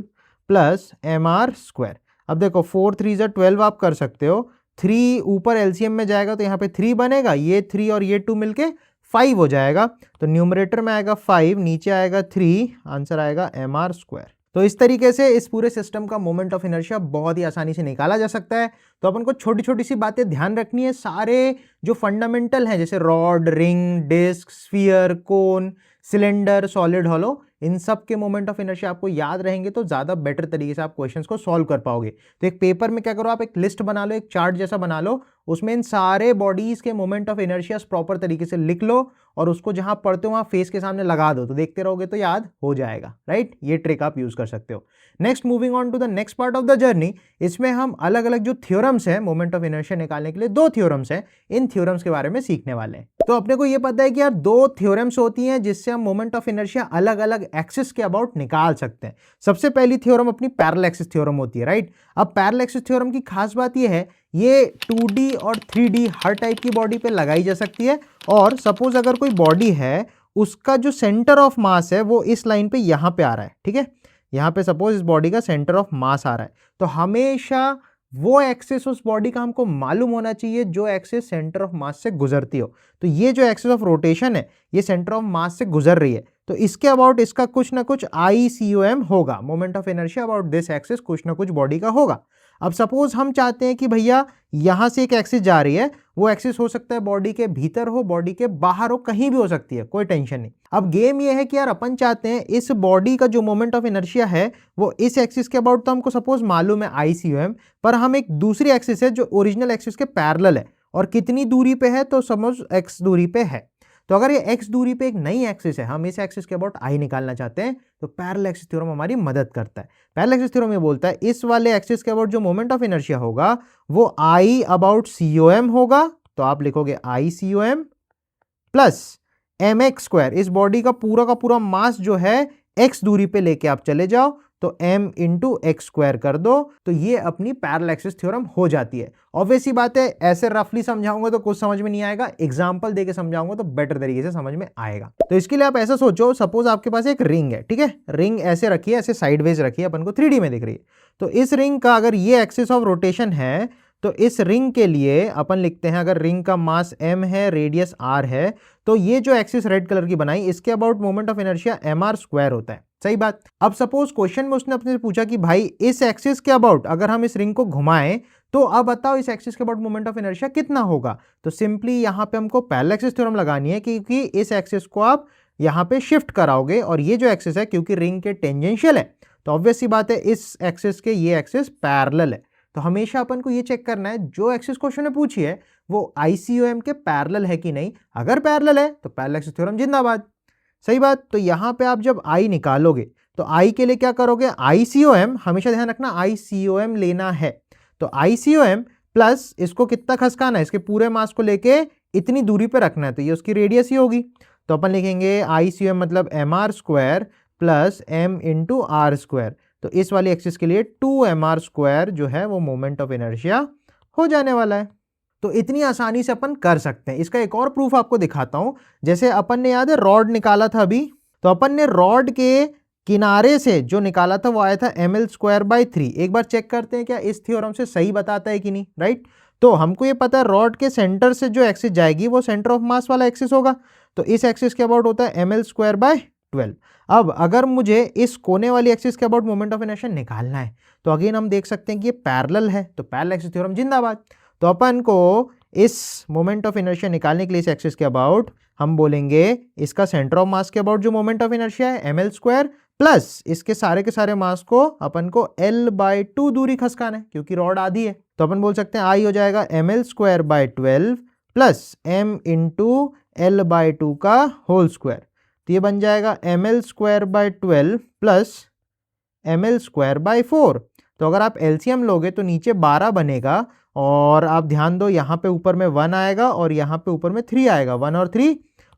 Speaker 1: plus mr square. अब देखो 4 3 जा 12 आप कर सकते हो, 3 ऊपर एलसीएम में जाएगा तो यहाँ पे 3 बनेगा, ये 3 और ये 2 मिलके 5 हो जाएगा, तो न्यूमरेटर में आएगा 5, नीचे आएगा 3, आंसर आएगा mr स्क्वायर। तो इस तरीके से इस पूरे सिस्टम का मोमेंट ऑफ इनर्शिया बहुत ही आसानी से निकाला जा सकता है। तो अपन को छोटी छोटी सी बातें ध्यान रखनी है, सारे जो फंडामेंटल हैं जैसे रॉड, रिंग, डिस्क, स्फीयर, कोन, सिलेंडर, सॉलिड, हॉलो, इन सब के मोमेंट ऑफ इनर्शिया आपको याद रहेंगे तो ज़्यादा बेटर तरीके से आप क्वेश्चंस को सॉल्व कर पाओगे। तो एक पेपर में क्या करो, आप एक लिस्ट बना लो, एक चार्ट जैसा बना लो, उसमें इन सारे बॉडीज के मोमेंट ऑफ इनर्शिया प्रॉपर तरीके से लिख लो और उसको जहां पढ़ते हो वहां फेस के सामने लगा दो, तो देखते रहोगे तो याद हो जाएगा, राइट। ये ट्रिक आप यूज कर सकते हो। Next, moving on to the next part of the journey, इसमें हम अलग अलग जो थ्योरम्स हैं मोमेंट ऑफ इनर्शिया निकालने के लिए, दो थ्योरम्स हैं, इन थ्योरम्स के बारे में सीखने वाले हैं। तो अपने को ये पता है कि यार दो थ्योरम्स होती हैं जिससे हम मोमेंट ऑफ इनर्शिया अलग अलग एक्सिस के अबाउट निकाल सकते हैं। सबसे पहली थ्योरम अपनी पैरेलल एक्सिस थ्योरम होती है, राइट। अब पैरेलल एक्सिस थ्योरम की खास बात ये है, ये 2D और 3D हर टाइप की बॉडी पे लगाई जा सकती है। और सपोज अगर कोई बॉडी है, उसका जो सेंटर ऑफ मास है वो इस लाइन पे यहां पे आ रहा है, ठीक है, यहां पे सपोज इस बॉडी का सेंटर ऑफ मास आ रहा है, तो हमेशा वो एक्सिस उस बॉडी का हमको मालूम होना चाहिए जो एक्सिस सेंटर ऑफ मास से गुजरती हो। तो ये जो एक्सिस ऑफ रोटेशन है ये सेंटर ऑफ मास से गुजर रही है, तो इसके अबाउट इसका कुछ ना कुछ ICOM होगा, moment of inertia about this axis कुछ ना कुछ बॉडी का होगा। अब सपोज हम चाहते हैं कि भैया यहां से एक एक्सिस जा रही है, वो एक्सिस हो सकता है बॉडी के भीतर हो, बॉडी के बाहर हो, कहीं भी हो सकती है, कोई टेंशन नहीं। अब गेम ये है कि यार अपन चाहते हैं इस बॉडी का जो मोमेंट ऑफ इनर्शिया है वो इस एक्सिस के अबाउट तो हमको सपोज मालूम है ICOM, पर हम एक दूसरी एक्सिस है जो ओरिजिनल एक्सिस के पैरेलल है और कितनी दूरी पे है, तो समझ x दूरी पे है। तो अगर ये x दूरी पे एक नई एक्सिस है, हम इस एक्सिस के अबाउट I निकालना चाहते हैं, तो पैरेलल एक्सिस थ्योरम हमारी मदद करता है। पैरेलल एक्सिस थ्योरम ये बोलता है इस वाले एक्सिस के अबाउट जो मोमेंट ऑफ इनर्शिया होगा वो I अबाउट COM होगा, तो आप लिखोगे ICOM प्लस mx स्क्वायर, इस बॉडी का पूरा मास जो है x दूरी पे लेके आप चले जाओ, तो m इंटू एक्स स्क्वायर कर दो, तो ये अपनी पैरेलल एक्सिस थ्योरम हो जाती है। ऑब्वियस सी बात है, ऐसे रफली समझाऊंगा तो कुछ समझ में नहीं आएगा, एग्जांपल देके समझाऊंगा तो बेटर तरीके से समझ में आएगा। तो इसके लिए आप ऐसा सोचो, सपोज आपके पास एक रिंग है, ठीक है, रिंग ऐसे रखिए, ऐसे साइडवेज रखिए, अपन को 3D में दिख रही है। तो इस रिंग का अगर ये एक्सिस ऑफ रोटेशन है, तो इस रिंग के लिए अपन लिखते हैं, अगर रिंग का मास m है, रेडियस r है, तो ये जो एक्सिस रेड कलर की बनाई, इसके about moment of inertia mr square होता है। सही बात। अब सपोज क्वेश्चन में उसने अपने से पूछा कि भाई इस एक्सिस के अबाउट अगर हम इस रिंग को घुमाएं, तो अब बताओ इस एक्सिस के अबाउट मोमेंट ऑफ इनर्शिया कितना होगा। तो सिंपली यहां पे हमको पैरेलल एक्सिस थ्योरम लगानी है, क्योंकि इस एक्सिस को आप यहां पे शिफ्ट कराओगे और ये जो एक्सिस है क्योंकि रिंग के टेंजेंशियल है, तो ऑब्वियस सी बात है इस एक्सिस के ये एक्सिस पैरेलल है। तो हमेशा अपन को ये चेक करना है जो एक्सिस क्वेश्चन ने पूछी है वो ICOM के पैरेलल है कि नहीं। अगर पैरेलल है तो पैरेलल एक्सिस थ्योरम जिंदाबाद। सही बात। तो यहां पे आप जब I निकालोगे तो I के लिए क्या करोगे, ICOM, हमेशा ध्यान रखना ICOM लेना है। तो ICOM प्लस इसको कितना खसकाना है, इसके पूरे मास को लेके इतनी दूरी पे रखना है, तो ये उसकी रेडियस ही होगी। तो अपन लिखेंगे ICOM मतलब mr square plus m into r square. तो इस वाली एक्सिस के लिए 2mr स्क्वायर जो है वो मोमेंट ऑफ इनर्शिया हो जाने वाला है। तो इतनी आसानी से अपन कर सकते हैं। इसका एक और प्रूफ आपको दिखाता हूं। जैसे अपन ने याद है रॉड निकाला था अभी, तो अपन ने रॉड के किनारे से जो निकाला था वो आया था ml स्क्वायर बाई 3। एक बार चेक करते हैं क्या इस थ्योरम से सही बताता है कि नहीं, राइट। तो हमको ये पता है रॉड के सेंटर से जो एक्सिस जाएगी वो सेंटर ऑफ मास वाला एक्सिस होगा, तो इस एक्सिस के अबाउट होता है ml स्क्वायर बाय 12। अब अगर मुझे इस कोने वाली एक्सिस के अबाउट मोमेंट ऑफ इनर्शिया निकालना है, तो अगेन हम देख सकते हैं कि ये पैरेलल है, तो पैरेलल एक्सिस थ्योरम जिंदाबाद। तो अपन को इस मोमेंट ऑफ इनर्शिया निकालने के लिए इस एक्सिस के अबाउट हम बोलेंगे इसका सेंटर ऑफ मास के अबाउट जो मोमेंट ऑफ इनर्शिया है ml स्क्वायर प्लस इसके सारे के सारे मास को अपन को L/2 दूरी खसकाना है, क्योंकि रॉड आधी है। तो अपन बोल सकते हैं I हो जाएगा ml square by 12 plus m into L/2 का होल स्क्वायर। तो ये बन जाएगा ml square by 12 plus ml square by 4। तो अगर आप LCM लोगे तो नीचे 12 बनेगा, और आप ध्यान दो यहाँ पे ऊपर में 1 आएगा और यहाँ पे ऊपर में 3 आएगा, 1 और 3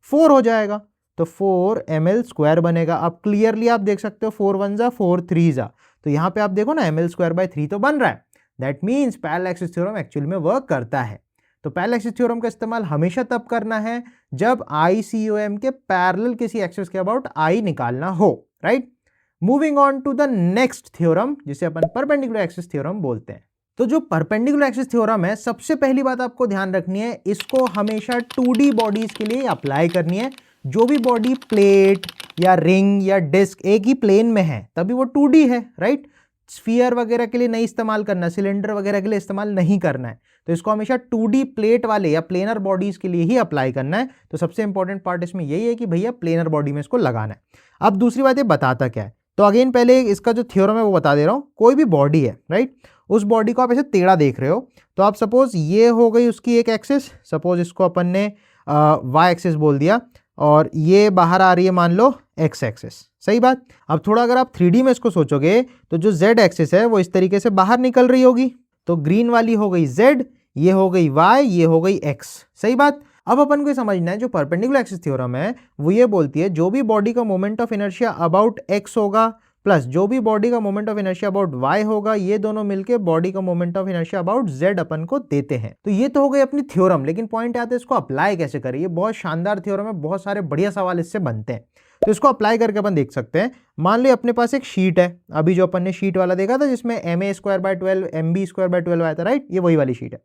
Speaker 1: 4 हो जाएगा, तो 4 ml स्क्वायर बनेगा। अब क्लियरली आप देख सकते हो 4 1 जा 4 3 जा, तो यहाँ पे आप देखो ना ml स्क्वायर बाय 3 तो बन रहा है। That means parallel axis theorem actually में वर्क करता है। तो पैरेलल एक्सिस थ्योरम का इस्तेमाल हमेशा तब करना है जब ICOM के पैरेलल किसी एक्सिस के अबाउट I निकालना हो, right. Moving on to the next theorem जिसे अपन परपेंडिकुलर एक्सिस थ्योरम बोलते हैं। तो जो परपेंडिकुलर एक्सिस थ्योरम है, सबसे पहली बात आपको ध्यान रखनी है, इसको हमेशा 2D बॉडीज के लिए अप्लाई करनी है। जो भी बॉडी प्लेट या रिंग या डिस्क एक ही प्लेन में है तभी वो 2D है, राइट। स्फीयर वगैरह के लिए नहीं इस्तेमाल करना, सिलेंडर वगैरह के लिए इस्तेमाल नहीं करना है। तो इसको हमेशा 2D प्लेट वाले या प्लेनर बॉडीज के लिए ही अप्लाई करना है। तो सबसे इंपॉर्टेंट पार्ट इसमें यही है कि भैया प्लेनर बॉडी में इसको लगाना है। अब दूसरी बात ये बताता क्या है, तो अगेन पहले इसका जो थ्योरम है वो बता दे रहा हूं। कोई भी बॉडी है, राइट, उस बॉडी को आप ऐसे टेढ़ा देख रहे हो, तो आप सपोज ये हो गई उसकी एक एक्सिस, सपोज इसको अपन ने y एक्सिस बोल दिया, और ये बाहर आ रही है मान लो x एक्सिस। सही बात। अब थोड़ा अगर आप 3D में इसको सोचोगे तो जो z एक्सिस है वो इस तरीके से बाहर निकल रही होगी, तो ग्रीन वाली हो गई z, ये हो गई y, ये हो गई x। सही बात। अब अपन को ये समझना है जो परपेंडिकुलर एक्सिस थ्योरम है वो ये बोलती है जो भी बॉडी का moment of inertia about x होगा प्लस जो भी बॉडी का moment of inertia about y होगा, ये दोनों मिलके बॉडी का moment of inertia about z अपन को देते हैं। तो ये तो हो गई अपनी थ्योरम, लेकिन पॉइंट आता है इसको अप्लाई कैसे करें। ये बहुत शानदार थ्योरम है, बहुत सारे बढ़िया सवाल इससे बनते हैं। तो इसको अप्लाई करके अपन देख सकते हैं। मान लो अपने पास एक शीट है, अभी जो अपन ने शीट वाला देखा था जिसमें ma square by 12 mb square by 12 आया था, राइट, ये वही वाली शीट है।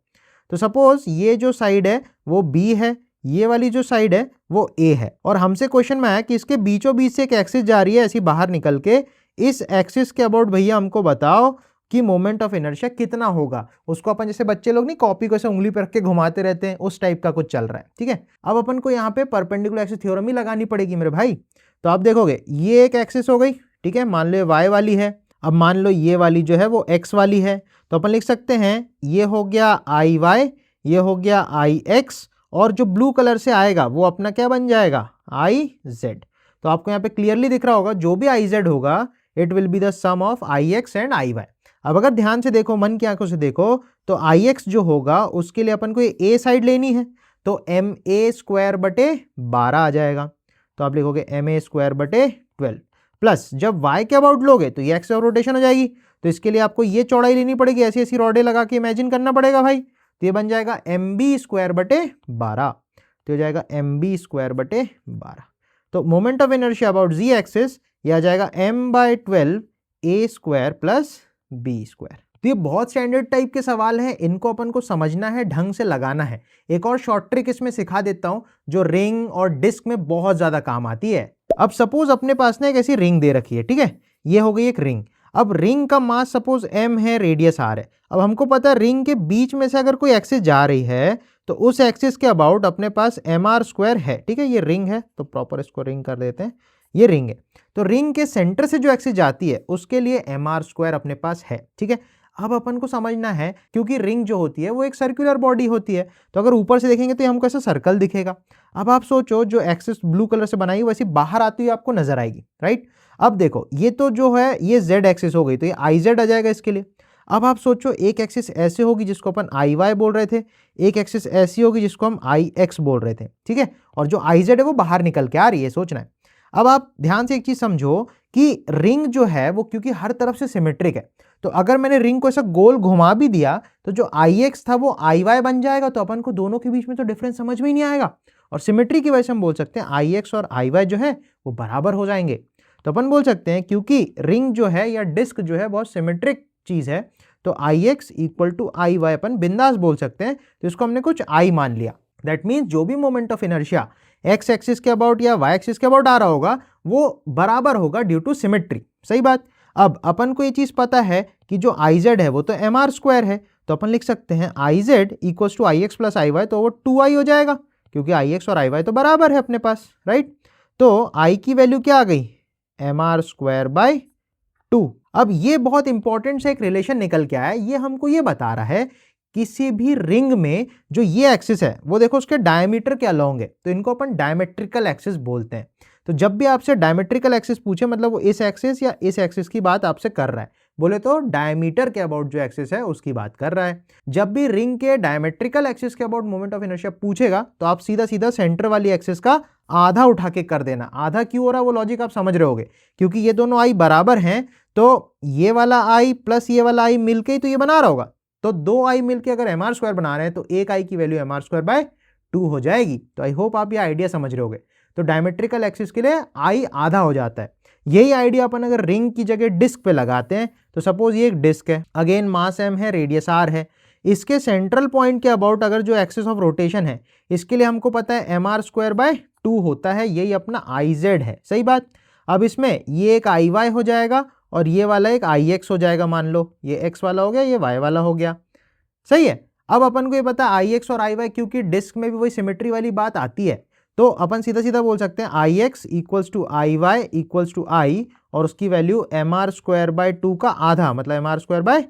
Speaker 1: तो सपोज ये जो साइड है वो b है, ये वाली जो साइड है वो ए है, और हमसे क्वेश्चन में आया कि इसके बीचों बीच से एक एक्सिस जा रही है ऐसी बाहर निकल के, इस एक्सिस के अबाउट भैया हमको बताओ कि मोमेंट ऑफ इनर्शिया कितना होगा। उसको अपन जैसे बच्चे लोग नहीं कॉपी को ऐसे उंगली पर रख के घुमाते रहते हैं, उस टाइप का कुछ चल रहा है, ठीक है। अब अपन को यहाँ पे परपेंडिकुलर एक्सिस थ्योरम ही लगानी पड़ेगी मेरे भाई। तो आप देखोगे ये एक एक्सिस हो गई, ठीक है, मान लो वाई वाली है। अब मान लो ये वाली जो है वो एक्स वाली है, तो अपन लिख सकते हैं ये हो गया आई वाई, ये हो गया आई एक्स, और जो ब्लू कलर से आएगा वो अपना क्या बन जाएगा, आई जेड। तो आपको यहाँ पे क्लियरली दिख रहा होगा जो भी आई जेड होगा it will be the sum of I X and I Y. अब अगर ध्यान से देखो, मन की आंखों से देखो, तो आई एक्स जो होगा उसके लिए अपन को ए साइड लेनी है, तो एम ए स्क्वायर बटे 12 आ जाएगा। तो आप लिखोगे एम ए स्क्वायर बटे 12 प्लस जब y के अबाउट लोगे तो ये एक्स रोटेशन हो जाएगी, तो इसके लिए आपको ये चौड़ाई लेनी पड़ेगी, ऐसी ऐसी रॉडें लगा के इमेजिन करना पड़ेगा भाई। तो ये बन जाएगा एम बी स्क्वायर बटे 12, तो हो जाएगा एम बी स्क्वायर बटे 12। तो moment of inertia about G axis ये आ जाएगा m by 12 a square plus b square. तो ये बहुत स्टैंडर्ड टाइप के सवाल हैं, इनको अपन को समझना है, ढंग से लगाना है। एक और शॉर्ट ट्रिक इसमें सिखा देता हूं जो रिंग और डिस्क में बहुत ज्यादा काम आती है। अब सपोज अपने पास ना एक ऐसी रिंग दे रखी है, ठीक है, ये हो गई एक रिंग। अब रिंग का मास सपोज m है, रेडियस r है। अब हमको पता है रिंग के बीच में से अगर कोई एक्सिस जा रही है तो उस एक्सिस के अबाउट अपने पास एम आर स्क्वायर है, ठीक है, ये रिंग है तो प्रॉपर इसको रिंग कर देते हैं, ये रिंग है। तो रिंग के सेंटर से जो एक्सिस जाती है उसके लिए एम आर स्क्वायर अपने पास है, ठीक है। अब अपन को समझना है क्योंकि रिंग जो होती है वो एक सर्कुलर बॉडी होती है, तो अगर ऊपर से देखेंगे तो हमको ऐसा सर्कल दिखेगा। अब आप सोचो जो एक्सिस ब्लू कलर से बनाई वैसी बाहर आती हुई आपको नजर आएगी, राइट। अब देखो ये तो जो है ये जेड एक्सिस हो गई, तो ये आई जेड आ जाएगा इसके लिए। अब आप सोचो एक एक्सिस ऐसे होगी जिसको अपन आई वाई बोल रहे थे, एक एक्सिस ऐसी होगी जिसको हम आई एक्स बोल रहे थे, ठीक है, और जो आई जेड है वो बाहर निकल के आ रही है, सोचना है। अब आप ध्यान से एक चीज समझो कि रिंग जो है वो क्योंकि हर तरफ से सिमेट्रिक है, तो अगर मैंने रिंग को ऐसा गोल घुमा भी दिया तो जो आई एक्स था वो आई वाई बन जाएगा, तो अपन को दोनों के बीच में तो डिफरेंस समझ में ही नहीं आएगा, और सिमेट्री की वजह से हम बोल सकते हैं आई एक्स और आई वाई जो है वो बराबर हो जाएंगे। तो अपन बोल सकते हैं क्योंकि रिंग जो है या डिस्क जो है बहुत सिमेट्रिक चीज है, तो I x equal to I y अपन बिंदास बोल सकते हैं, तो इसको हमने कुछ आई मान लिया। दैट मीन्स जो भी moment of inertia x axis के अबाउट या वाई एक्सिस के अबाउट आ रहा होगा वो बराबर होगा ड्यू टू सिमेट्री, सही बात। अब अपन को ये चीज पता है कि जो आई जेड है वो तो एम आर स्क्वायर है, तो अपन लिख सकते हैं I Z equal to I X plus I Y, तो वो 2i हो जाएगा क्योंकि आई एक्स और आई वाई तो बराबर है अपने पास, राइट। तो आई की वैल्यू क्या आ गई, एम आर स्क्वायर बाई 2। अब ये बहुत इंपॉर्टेंट से एक रिलेशन निकल के आया, ये हमको ये बता रहा है किसी भी रिंग में जो ये एक्सिस है वो देखो उसके डायमीटर के अलोंग है, तो इनको अपन डायमेट्रिकल एक्सिस बोलते हैं। तो जब भी आपसे डायमेट्रिकल एक्सिस पूछे मतलब वो इस एक्सिस या इस एक्सिस की बात आपसे कर रहा है, बोले तो डायमीटर के अबाउट जो एक्सिस है उसकी बात कर रहा है। जब भी रिंग के डायमेट्रिकल एक्सिस के अबाउट मोमेंट ऑफ इनर्शिया पूछेगा तो आप सीधा सीधा सेंटर वाली एक्सिस का आधा उठा के कर देना। आधा क्यों हो रहा है वो लॉजिक आप समझ रहे होगे, क्योंकि ये दोनों आई बराबर हैं, तो ये वाला आई प्लस ये वाला आई मिलके ही तो ये बना रहा होगा, तो 2i मिलके अगर एम आर स्क्वायर बना रहे हैं तो एक आई की value M R square by 2 हो जाएगी। तो आई होप आप ये आइडिया समझ रहे होगे। तो डायमेट्रिकल एक्सिस के लिए आई आधा हो जाता है। यही आइडिया अपन अगर रिंग की जगह डिस्क पे लगाते हैं, तो सपोज ये एक डिस्क है, अगेन मास m है, रेडियस r है, इसके सेंट्रल पॉइंट के अबाउट अगर जो एक्सिस ऑफ रोटेशन है इसके लिए हमको पता है एम आर स्क्वायर बाय 2 होता है, यही अपना आई जेड है, सही बात। अब इसमें ये एक आई वाई हो जाएगा और ये वाला एक आई एक्स हो जाएगा, मान लो ये एक्स वाला हो गया, ये वाई वाला हो गया, सही है। अब अपन को ये पता है आई एक्स और आई वाई, क्योंकि डिस्क में भी वही सिमेट्री वाली बात आती है, तो अपन सीधा सीधा बोल सकते हैं I x equals to I y equals to I, और उसकी value M R square by 2 का आधा मतलब एम आर स्क्वायर बाय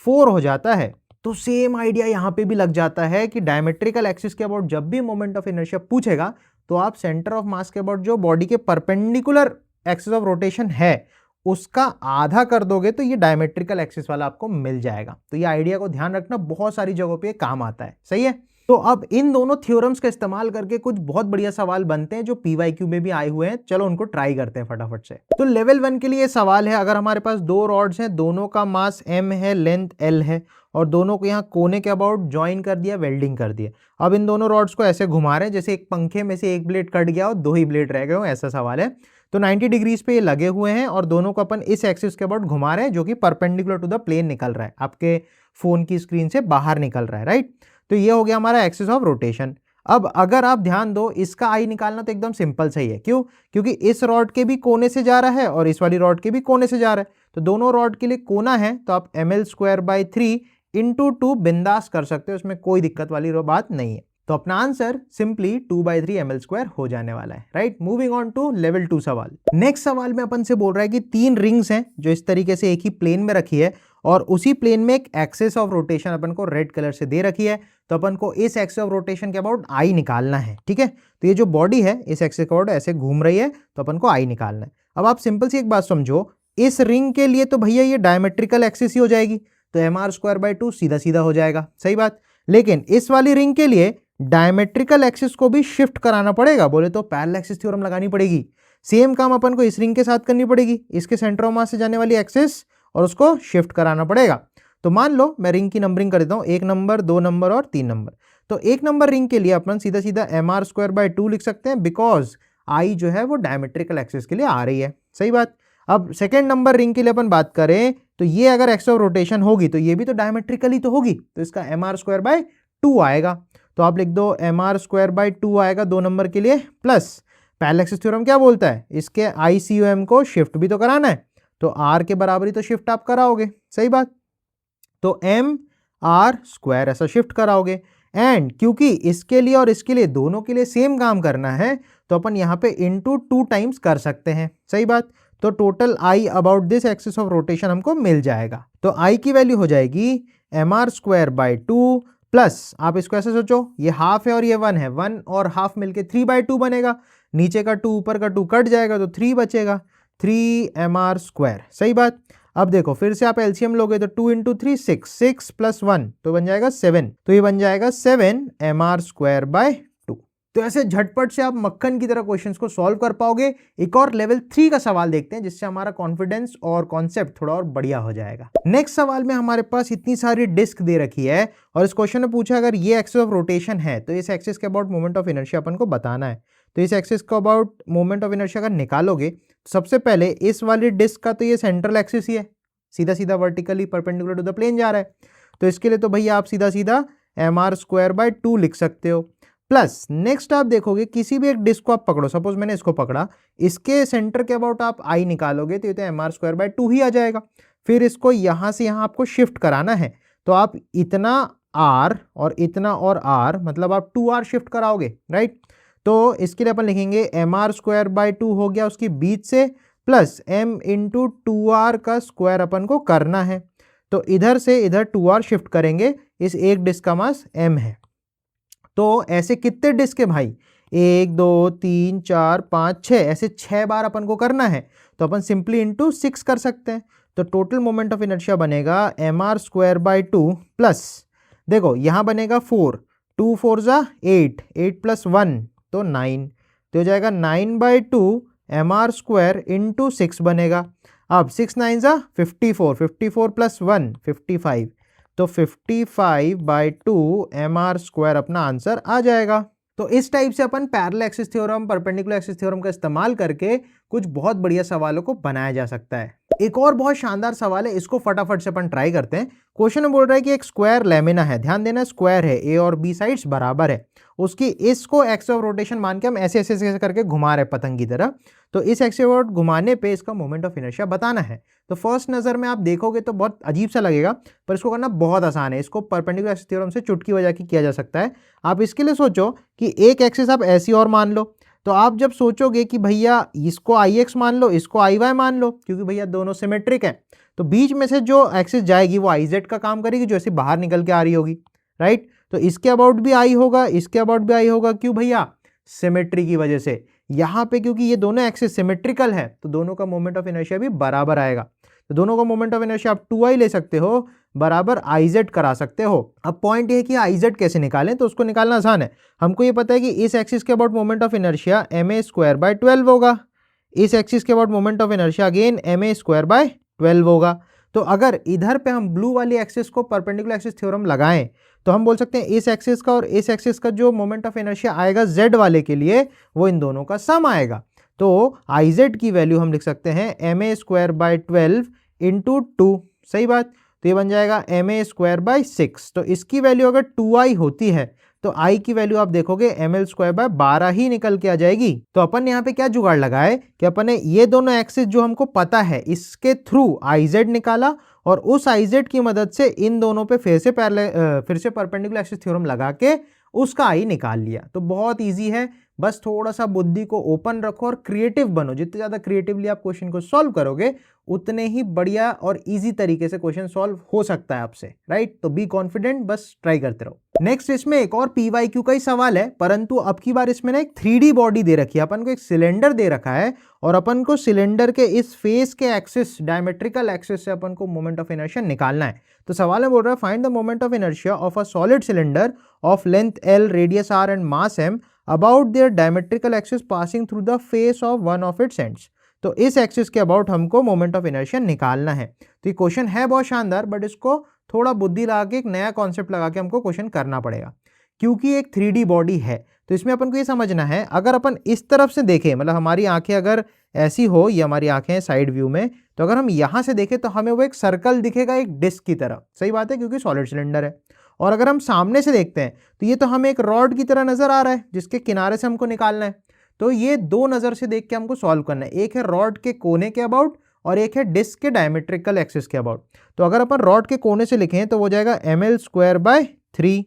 Speaker 1: 4 हो जाता है। तो सेम आइडिया यहाँ पे भी लग जाता है कि डायमेट्रिकल एक्सिस के अबाउट जब भी मोमेंट ऑफ इनर्शिया पूछेगा तो आप सेंटर ऑफ मास के अबाउट जो बॉडी के परपेंडिकुलर एक्सिस ऑफ रोटेशन है उसका आधा कर दोगे तो ये डायमेट्रिकल एक्सिस वाला आपको मिल जाएगा। तो ये आइडिया को ध्यान रखना, बहुत सारी जगहों पे काम आता है, सही है। तो अब इन दोनों थ्योरम्स का इस्तेमाल करके कुछ बहुत बढ़िया सवाल बनते हैं जो पीवाईक्यू में भी आए हुए हैं, चलो उनको ट्राई करते हैं फटाफट से। तो लेवल 1 के लिए सवाल है, अगर हमारे पास 2 रॉड्स हैं, दोनों का मास m है, लेंथ l है, और दोनों को यहाँ कोने के अबाउट ज्वाइन कर दिया, वेल्डिंग कर दिया। अब इन दोनों रॉड्स को ऐसे घुमा रहे हैं जैसे एक पंखे में से एक ब्लेड कट गया और 2 ही ब्लेड रह गए हो, ऐसा सवाल है। तो 90 डिग्रीज पे ये लगे हुए हैं और दोनों को अपन इस एक्सिस के अबाउट घुमा रहे हैं जो कि परपेंडिकुलर टू द प्लेन निकल रहा है, आपके फोन की स्क्रीन से बाहर निकल रहा है, राइट। तो ये हो गया हमारा एक्सिस ऑफ रोटेशन। अब अगर आप ध्यान दो, इसका आई निकालना तो एकदम सिंपल सही है। क्यों? क्योंकि इस रॉड के भी कोने से जा रहा है और इस वाली रॉड के भी कोने से जा रहा है, तो दोनों रॉड के लिए कोना है, तो आप ml²/3 इंटू 2 बिंदास कर सकते हो, उसमें कोई दिक्कत वाली बात नहीं है। तो अपना आंसर सिंपली 2/3 ml² हो जाने वाला है, right. Moving on to level 2 सवाल। नेक्स्ट सवाल में अपन से बोल रहा है कि 3 रिंग्स हैं जो इस तरीके से एक ही प्लेन में रखी है और उसी प्लेन में एक एक्सिस ऑफ रोटेशन अपन को रेड कलर से दे रखी है, तो अपन को इस एक्सिस ऑफ रोटेशन के अबाउट आई निकालना है, ठीक है। तो ये जो बॉडी है इस एक्सिस के अबाउट ऐसे घूम रही है, तो अपन को आई निकालना है। अब आप सिंपल सी एक बात समझो, इस रिंग के लिए तो भैया ये डायमेट्रिकल एक्सिस ही हो जाएगी, तो mr²/2 सीधा सीधा हो जाएगा, सही बात। लेकिन इस वाली रिंग के लिए डायमेट्रिकल एक्सिस को भी शिफ्ट कराना पड़ेगा, बोले तो पैरेलल एक्सिस थ्योरम लगानी पड़ेगी। सेम काम अपन को इस रिंग के साथ करनी पड़ेगी, इसके सेंटर ऑफ मास से जाने वाली एक्सिस और उसको शिफ्ट कराना पड़ेगा। तो मान लो मैं रिंग की नंबरिंग कर देता हूँ, 1 नंबर, 2 नंबर और 3 नंबर। तो 1 नंबर रिंग के लिए अपन सीधा सीधा mr²/2 लिख सकते हैं, बिकॉज आई जो है वो डायमेट्रिकल एक्सिस के लिए आ रही है, सही बात। अब सेकेंड नंबर रिंग के लिए अपन बात करें तो ये अगर एक्सिस ऑफ रोटेशन होगी तो ये भी तो डायमेट्रिकली तो होगी, तो इसका mr²/2 आएगा। तो आप लिख दो mr²/2 आएगा 2 नंबर के लिए, प्लस पैरेलल एक्सिस थ्योरम क्या बोलता है, इसके ICOM को शिफ्ट भी तो कराना है, तो r के बराबर ही तो शिफ्ट आप कराओगे, सही बात। तो mr² ऐसा शिफ्ट कराओगे, एंड क्योंकि इसके लिए और इसके लिए दोनों के लिए सेम काम करना है, तो अपन यहाँ पे इंटू 2 टाइम्स कर सकते हैं, सही बात। तो total I about this axis of rotation हमको मिल जाएगा। तो आई की वैल्यू हो जाएगी mr²/2 प्लस, आप इसको ऐसे सोचो, ये हाफ है और ये 1 है, 1 और हाफ मिलके 3/2 बनेगा, नीचे का 2 ऊपर का 2 कट जाएगा तो 3 बचेगा, 3mr², सही बात। अब देखो फिर से आप एलसीएम लोगे तो 2 × 3 6, 6 + 1 तो बन जाएगा 7, तो ये बन जाएगा 7mr²/2। तो ऐसे झटपट से आप मक्खन की तरह क्वेश्चंस को सॉल्व कर पाओगे। एक और लेवल 3 का सवाल देखते हैं, जिससे हमारा कॉन्फिडेंस और कॉन्सेप्ट थोड़ा और बढ़िया हो जाएगा। नेक्स्ट सवाल में हमारे पास इतनी सारी डिस्क दे रखी है और इस क्वेश्चन में पूछा अगर ये एक्सिस ऑफ रोटेशन है तो इस एक्सिस के अबाउट मोमेंट ऑफ इनर्शिया अपन को बताना है। तो इस एक्सिस को अबाउट मोमेंट ऑफ इनर्शिया अगर निकालोगे तो सबसे पहले इस वाली डिस्क का तो ये सेंट्रल एक्सिस ही है, सीधा सीधा vertically perpendicular to the plane जा रहा है, तो इसके लिए तो भैया आप सीधा सीधा mr²/2 लिख सकते हो। प्लस नेक्स्ट आप देखोगे किसी भी एक डिस्क को आप पकड़ो, सपोज मैंने इसको पकड़ा, इसके सेंटर के अबाउट आप आई निकालोगे तो ये तो mr²/2 ही आ जाएगा। फिर इसको यहाँ से यहाँ आपको शिफ्ट कराना है, तो आप इतना r और इतना और r, मतलब आप 2r शिफ्ट कराओगे, राइट। तो इसके लिए अपन लिखेंगे mr²/2 हो गया उसकी बीच से, प्लस m × 2r का स्क्वायर अपन को करना है, तो इधर से इधर 2r शिफ्ट करेंगे, इस एक डिस्क का मास m है। तो ऐसे कितने डिस्क है भाई, 1 2 3 4 5 6, ऐसे 6 बार अपन को करना है, तो अपन सिंपली इंटू 6 कर सकते हैं। तो टोटल मोमेंट ऑफ इनर्शिया बनेगा mr²/2 प्लस, देखो यहाँ बनेगा 4, 2 4 = 8, 8 + 1 तो 9, तो हो जाएगा 9/2 mr² इंटू 6 बनेगा। अब 6 9 = 54, 54 + 1 55, तो 55/2 mr² अपना आंसर आ जाएगा। तो इस टाइप से अपन parallel axis theorem, perpendicular axis theorem का इस्तेमाल करके कुछ बहुत बढ़िया सवालों को बनाया जा सकता है। एक और बहुत शानदार सवाल है, इसको फटाफट से अपन ट्राई करते हैं। क्वेश्चन में बोल रहा है कि एक स्क्वायर लेमिना है, ध्यान देना स्क्वायर है, ए और बी साइड्स बराबर है, उसकी इसको एक्सिस ऑफ रोटेशन मान के हम ऐसे ऐसे ऐसे करके घुमा रहे पतंग की तरह, तो इस एक्सिस ऑफ घुमाने पे इसका मोमेंट ऑफ इनर्शिया बताना है। तो फर्स्ट नज़र में आप देखोगे तो बहुत अजीब सा लगेगा, पर इसको करना बहुत आसान है। इसको परपेंडिकुलर एक्सिस थ्योरम से चुटकी बजा के किया जा सकता है। आप इसके लिए सोचो कि एक एक्सिस आप ऐसी और मान लो, तो आप जब सोचोगे कि भैया इसको IX मान लो, इसको IY मान लो, क्योंकि भैया दोनों सिमेट्रिक हैं, तो बीच में से जो एक्सिस जाएगी वो IZ का काम करेगी, जो ऐसे बाहर निकल के आ रही होगी, राइट। तो इसके अबाउट भी आई होगा, इसके अबाउट भी आई होगा, क्यों भैया, सिमेट्री की वजह से। यहाँ पे क्योंकि ये दोनों एक्सिस सिमेट्रिकल है, तो दोनों का मोमेंट ऑफ इनर्शिया भी बराबर आएगा। तो दोनों का मोमेंट ऑफ इनर्शिया आप 2i ले सकते हो, बराबर IZ करा सकते हो। अब पॉइंट ये है कि IZ कैसे निकालें, तो उसको निकालना आसान है। हमको ये पता है कि इस एक्सिस के about moment of inertia ma²/12 होगा, इस एक्सिस के about moment of inertia again ma²/12 होगा। तो अगर इधर पे हम ब्लू वाली एक्सिस को परपेंडिकुलर एक्सिस थ्योरम लगाएं, तो हम बोल सकते हैं इस एक्सिस का और इस एक्सिस का जो मोमेंट ऑफ इनर्शिया आएगा Z वाले के लिए, वो इन दोनों का सम आएगा। तो IZ की वैल्यू हम लिख सकते हैं ma²/12 × 2, सही बात। तो ये बन जाएगा ma² / 6। तो इसकी वैल्यू अगर 2i होती है तो आई की वैल्यू आप देखोगे ml²/12 ही निकल के आ जाएगी। तो अपन यहाँ पे क्या जुगाड़ लगाए कि अपन ने ये दोनों एक्सिस जो हमको पता है इसके थ्रू IZ निकाला और उस IZ की मदद से इन दोनों पे फिर से परपेंडिकुलर एक्सिस थ्योरम लगा के उसका आई निकाल लिया। तो बहुत ईजी है, बस थोड़ा सा बुद्धि को ओपन रखो और क्रिएटिव बनो। जितने ज्यादा क्रिएटिवली आप क्वेश्चन को सॉल्व करोगे उतने ही बढ़िया और इजी तरीके से क्वेश्चन सॉल्व हो सकता है आपसे, राइट। तो बी कॉन्फिडेंट, बस ट्राई करते रहो। नेक्स्ट इसमें एक और PYQ का ही सवाल है, परंतु अब की बार इसमें ना एक 3D बॉडी दे रखी है। अपन को एक सिलेंडर दे रखा है और अपन को सिलेंडर के इस फेस के एक्सिस, डायमेट्रिकल एक्सिस से अपन को मोमेंट ऑफ इनर्शिया निकालना है। तो सवाल में बोल रहा है find the moment of inertia of a solid cylinder of length L, radius R and mass M about their diametrical axis passing through the face of one of its ends. तो इस एक्सिस के about हमको moment of inertia निकालना है। तो ये question है बहुत शानदार, बट इसको थोड़ा बुद्धि लगा के एक नया कॉन्सेप्ट लगा के हमको क्वेश्चन करना पड़ेगा, क्योंकि एक 3D बॉडी है। तो इसमें अपन को ये समझना है, अगर अपन इस तरफ से देखें, मतलब हमारी आंखें अगर ऐसी हो, ये हमारी आंखें हैं साइड व्यू में, तो अगर हम यहाँ से देखें तो हमें वो एक सर्कल दिखेगा एक डिस्क की तरह। सही बात है, क्योंकि सॉलिड सिलेंडर है। और अगर हम सामने से देखते हैं तो ये तो हमें एक रॉड की तरह नजर आ रहा है जिसके किनारे से हमको निकालना है। तो ये दो नजर से देख के हमको सॉल्व करना है, एक है रॉड के कोने के अबाउट और एक है डिस्क के डायमेट्रिकल एक्सिस के अबाउट। तो अगर अपन रॉड के कोने से लिखें तो वो जाएगा ml²/3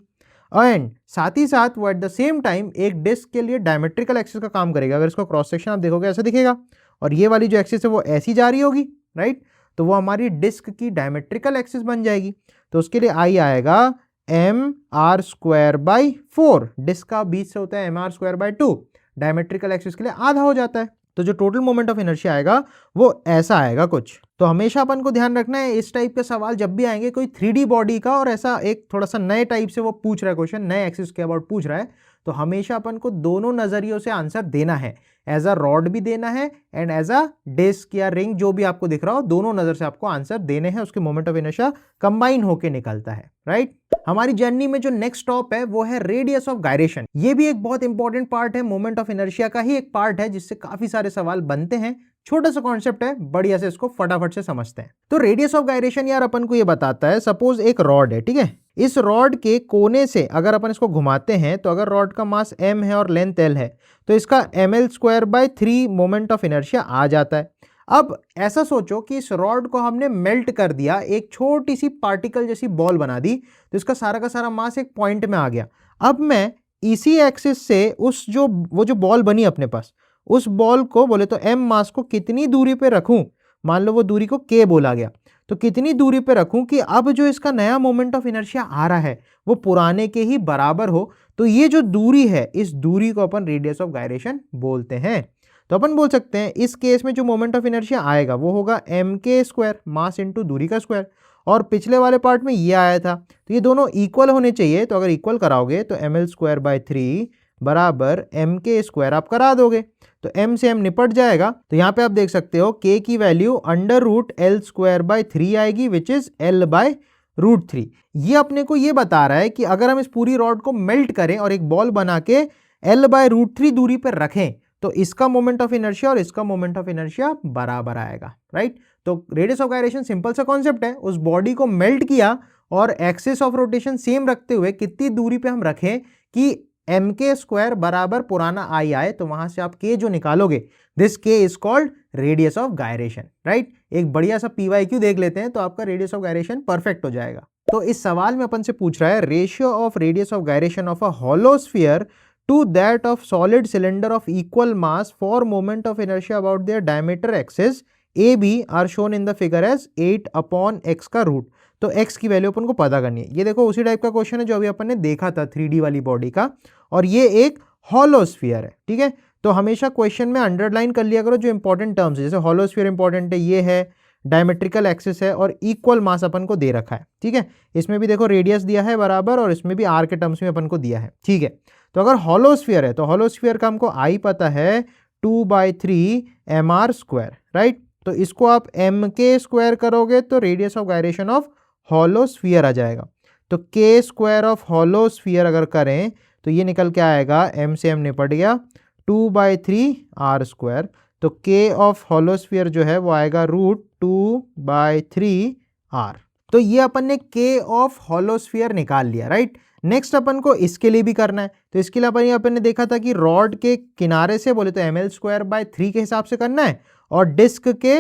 Speaker 1: एंड साथ ही साथ वो एट द सेम टाइम एक डिस्क के लिए डायमेट्रिकल एक्सिस का काम करेगा। अगर इसको क्रॉस सेक्शन आप देखोगे ऐसा दिखेगा और ये वाली जो एक्सिस है वो ऐसी जा रही होगी, राइट। तो वो हमारी डिस्क की डायमेट्रिकल एक्सिस बन जाएगी। तो उसके लिए आई आएगा mr²/4। डिस्क का बीच से होता है mr²/2, डायमेट्रिकल एक्सिस के लिए आधा हो जाता है। तो जो टोटल मोमेंट ऑफ इनर्शिया आएगा वो ऐसा आएगा कुछ। तो हमेशा अपन को ध्यान रखना है, इस टाइप के सवाल जब भी आएंगे कोई 3D बॉडी का और ऐसा एक थोड़ा सा नए टाइप से वो पूछ रहा है क्वेश्चन, नए एक्सिस के अबाउट पूछ रहा है, तो हमेशा अपन को दोनों नजरियों से आंसर देना है। एज अ रॉड भी देना है एंड एज अ डिस्क या रिंग, जो भी आपको दिख रहा हो, दोनों नजर से आपको आंसर देने हैं। उसके मोमेंट ऑफ इनर्शिया कंबाइन होके निकलता है, राइट। हमारी जर्नी में जो नेक्स्ट स्टॉप है वो है रेडियस ऑफ गायरेशन। ये भी एक बहुत इंपॉर्टेंट पार्ट है, मोमेंट ऑफ इनर्शिया का ही एक पार्ट है, जिससे काफी सारे सवाल बनते हैं। छोटा सा कॉन्सेप्ट है, बढ़िया से इसको फटाफट से समझते हैं। तो रेडियस ऑफ गायरेशन यार अपन को ये बताता है, सपोज एक रॉड है, ठीक है। इस रॉड के कोने से अगर अपन इसको घुमाते हैं तो अगर रॉड का मास m है और लेंथ l है तो इसका ml²/3 मोमेंट ऑफ इनर्शिया आ जाता है। अब ऐसा सोचो कि इस रॉड को हमने मेल्ट कर दिया, एक छोटी सी पार्टिकल जैसी बॉल बना दी, तो इसका सारा का सारा मास एक पॉइंट में आ गया। अब मैं इसी एक्सिस से उस वो जो बॉल बनी अपने पास, उस बॉल को बोले तो m मास को कितनी दूरी पे रखूं, मान लो वो दूरी को k बोला गया, तो कितनी दूरी पे रखूं कि अब जो इसका नया मोमेंट ऑफ इनर्शिया आ रहा है वो पुराने के ही बराबर हो। तो ये जो दूरी है, इस दूरी को अपन रेडियस ऑफ गायरेशन बोलते हैं। तो अपन बोल सकते हैं इस केस में जो मोमेंट ऑफ इनर्शिया आएगा वो होगा mk², मास इंटू दूरी का स्क्वायर, और पिछले वाले पार्ट में ये आया था, तो ये दोनों इक्वल होने चाहिए। तो अगर इक्वल कराओगे तो ml²/3 बराबर mk² आप करा दोगे, तो m से m निपट जाएगा। तो यहाँ पे आप देख सकते हो k की वैल्यू √L²/3 आएगी, विच इज L/√3। ये अपने को ये बता रहा है कि अगर हम इस पूरी रॉड को मेल्ट करें और एक बॉल बना के L/√3 दूरी पर रखें तो इसका मोमेंट ऑफ इनर्शिया और इसका मोमेंट ऑफ इनर्शिया बराबर आएगा, राइट। तो रेडियस ऑफ गायरेशन सिंपल सा कॉन्सेप्ट है, उस बॉडी को मेल्ट किया और एक्सिस ऑफ रोटेशन सेम रखते हुए कितनी दूरी पे हम रखें कि mk² बराबर पुराना आई आए, तो वहां से आप k जो निकालोगे, this k is called radius of gyration, right. एक बढ़िया सा PYQ देख लेते हैं तो आपका रेडियस ऑफ गायरेशन परफेक्ट हो जाएगा। तो इस सवाल में अपन से पूछ रहा है ratio of radius of gyration of a hollow sphere to that of solid cylinder of equal mass for moment of inertia about their diameter axis AB are shown in the figure as 8/x का root. तो x की value अपन को पता करनी है। ये देखो उसी टाइप का क्वेश्चन है जो अभी अपन ने देखा था 3D वाली बॉडी का, और ये एक हॉलो स्फीयर है, ठीक है। तो हमेशा क्वेश्चन में अंडरलाइन कर लिया करो जो इंपॉर्टेंट टर्म्स है, जैसे हॉलो स्फीयर इंपॉर्टेंट है, ये है डायमेट्रिकल एक्सिस है और इक्वल मास अपन को दे रखा है, ठीक है। इसमें भी देखो रेडियस दिया है बराबर और इसमें भी r के टर्म्स में अपन को दिया है, ठीक है। तो अगर हॉलो स्फीयर है तो हॉलो स्फीयर का हमको आई पता है 2/3 mr², राइट। तो इसको आप mk² करोगे तो radius of gyration of hollow sphere आ जाएगा। तो k² ऑफ हॉलो स्फीयर अगर करें तो ये निकल के आएगा, m से m निपट गया, 2/3 r²। तो k ऑफ हॉलो स्फीयर जो है वो आएगा √2/3 r। तो ये अपन ने के ऑफ होलोस्फीयर निकाल लिया, राइट। नेक्स्ट अपन को इसके लिए भी करना है, तो इसके लिए अपन ने देखा था कि रॉड के किनारे से बोले तो ml²/3 के हिसाब से करना है और डिस्क के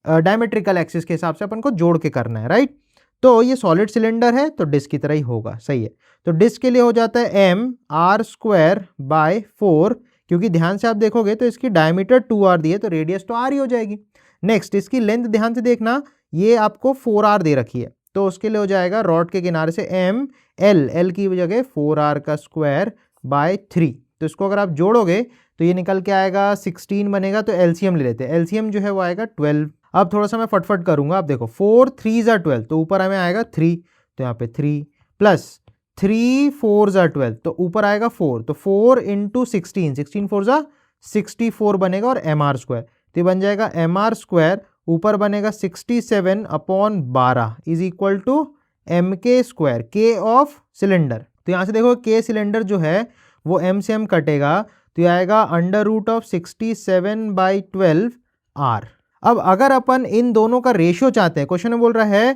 Speaker 1: डायमेट्रिकल एक्सिस के हिसाब से अपन को जोड़ के करना है, राइट। तो ये सॉलिड सिलेंडर है तो डिस्क की तरह ही होगा, सही है। तो डिस्क के लिए हो जाता है mr²/4, क्योंकि ध्यान से आप देखोगे तो इसकी डायमीटर 2r दी है तो रेडियस तो r ही हो जाएगी। नेक्स्ट इसकी लेंथ ध्यान से देखना, ये आपको 4r दे रखी है, तो उसके लिए हो जाएगा रॉड के किनारे से l की जगह 4r²/3। तो इसको अगर आप जोड़ोगे तो ये निकल के आएगा 16 बनेगा, तो एलसीएम ले लेते हैं। एलसीएम जो है वो आएगा 12। अब थोड़ा सा मैं फटफट करूंगा, आप देखो 4 3 ज़ा 12, तो ऊपर हमें आएगा 3, तो यहाँ पे 3 प्लस 3 4 ज़ा 12, तो ऊपर आएगा 4, तो 4 इंटू 16, 16 4 ज़ा 64 बनेगा और mr², तो ये बन जाएगा mr², ऊपर बनेगा 67/12 इज इक्वल टू mk², के ऑफ सिलेंडर। तो यहाँ से देखो के सिलेंडर जो है वो m से m कटेगा, तो ये आएगा √ 67/12r। अब अगर अपन इन दोनों का रेशियो चाहते हैं, क्वेश्चन में बोल रहा है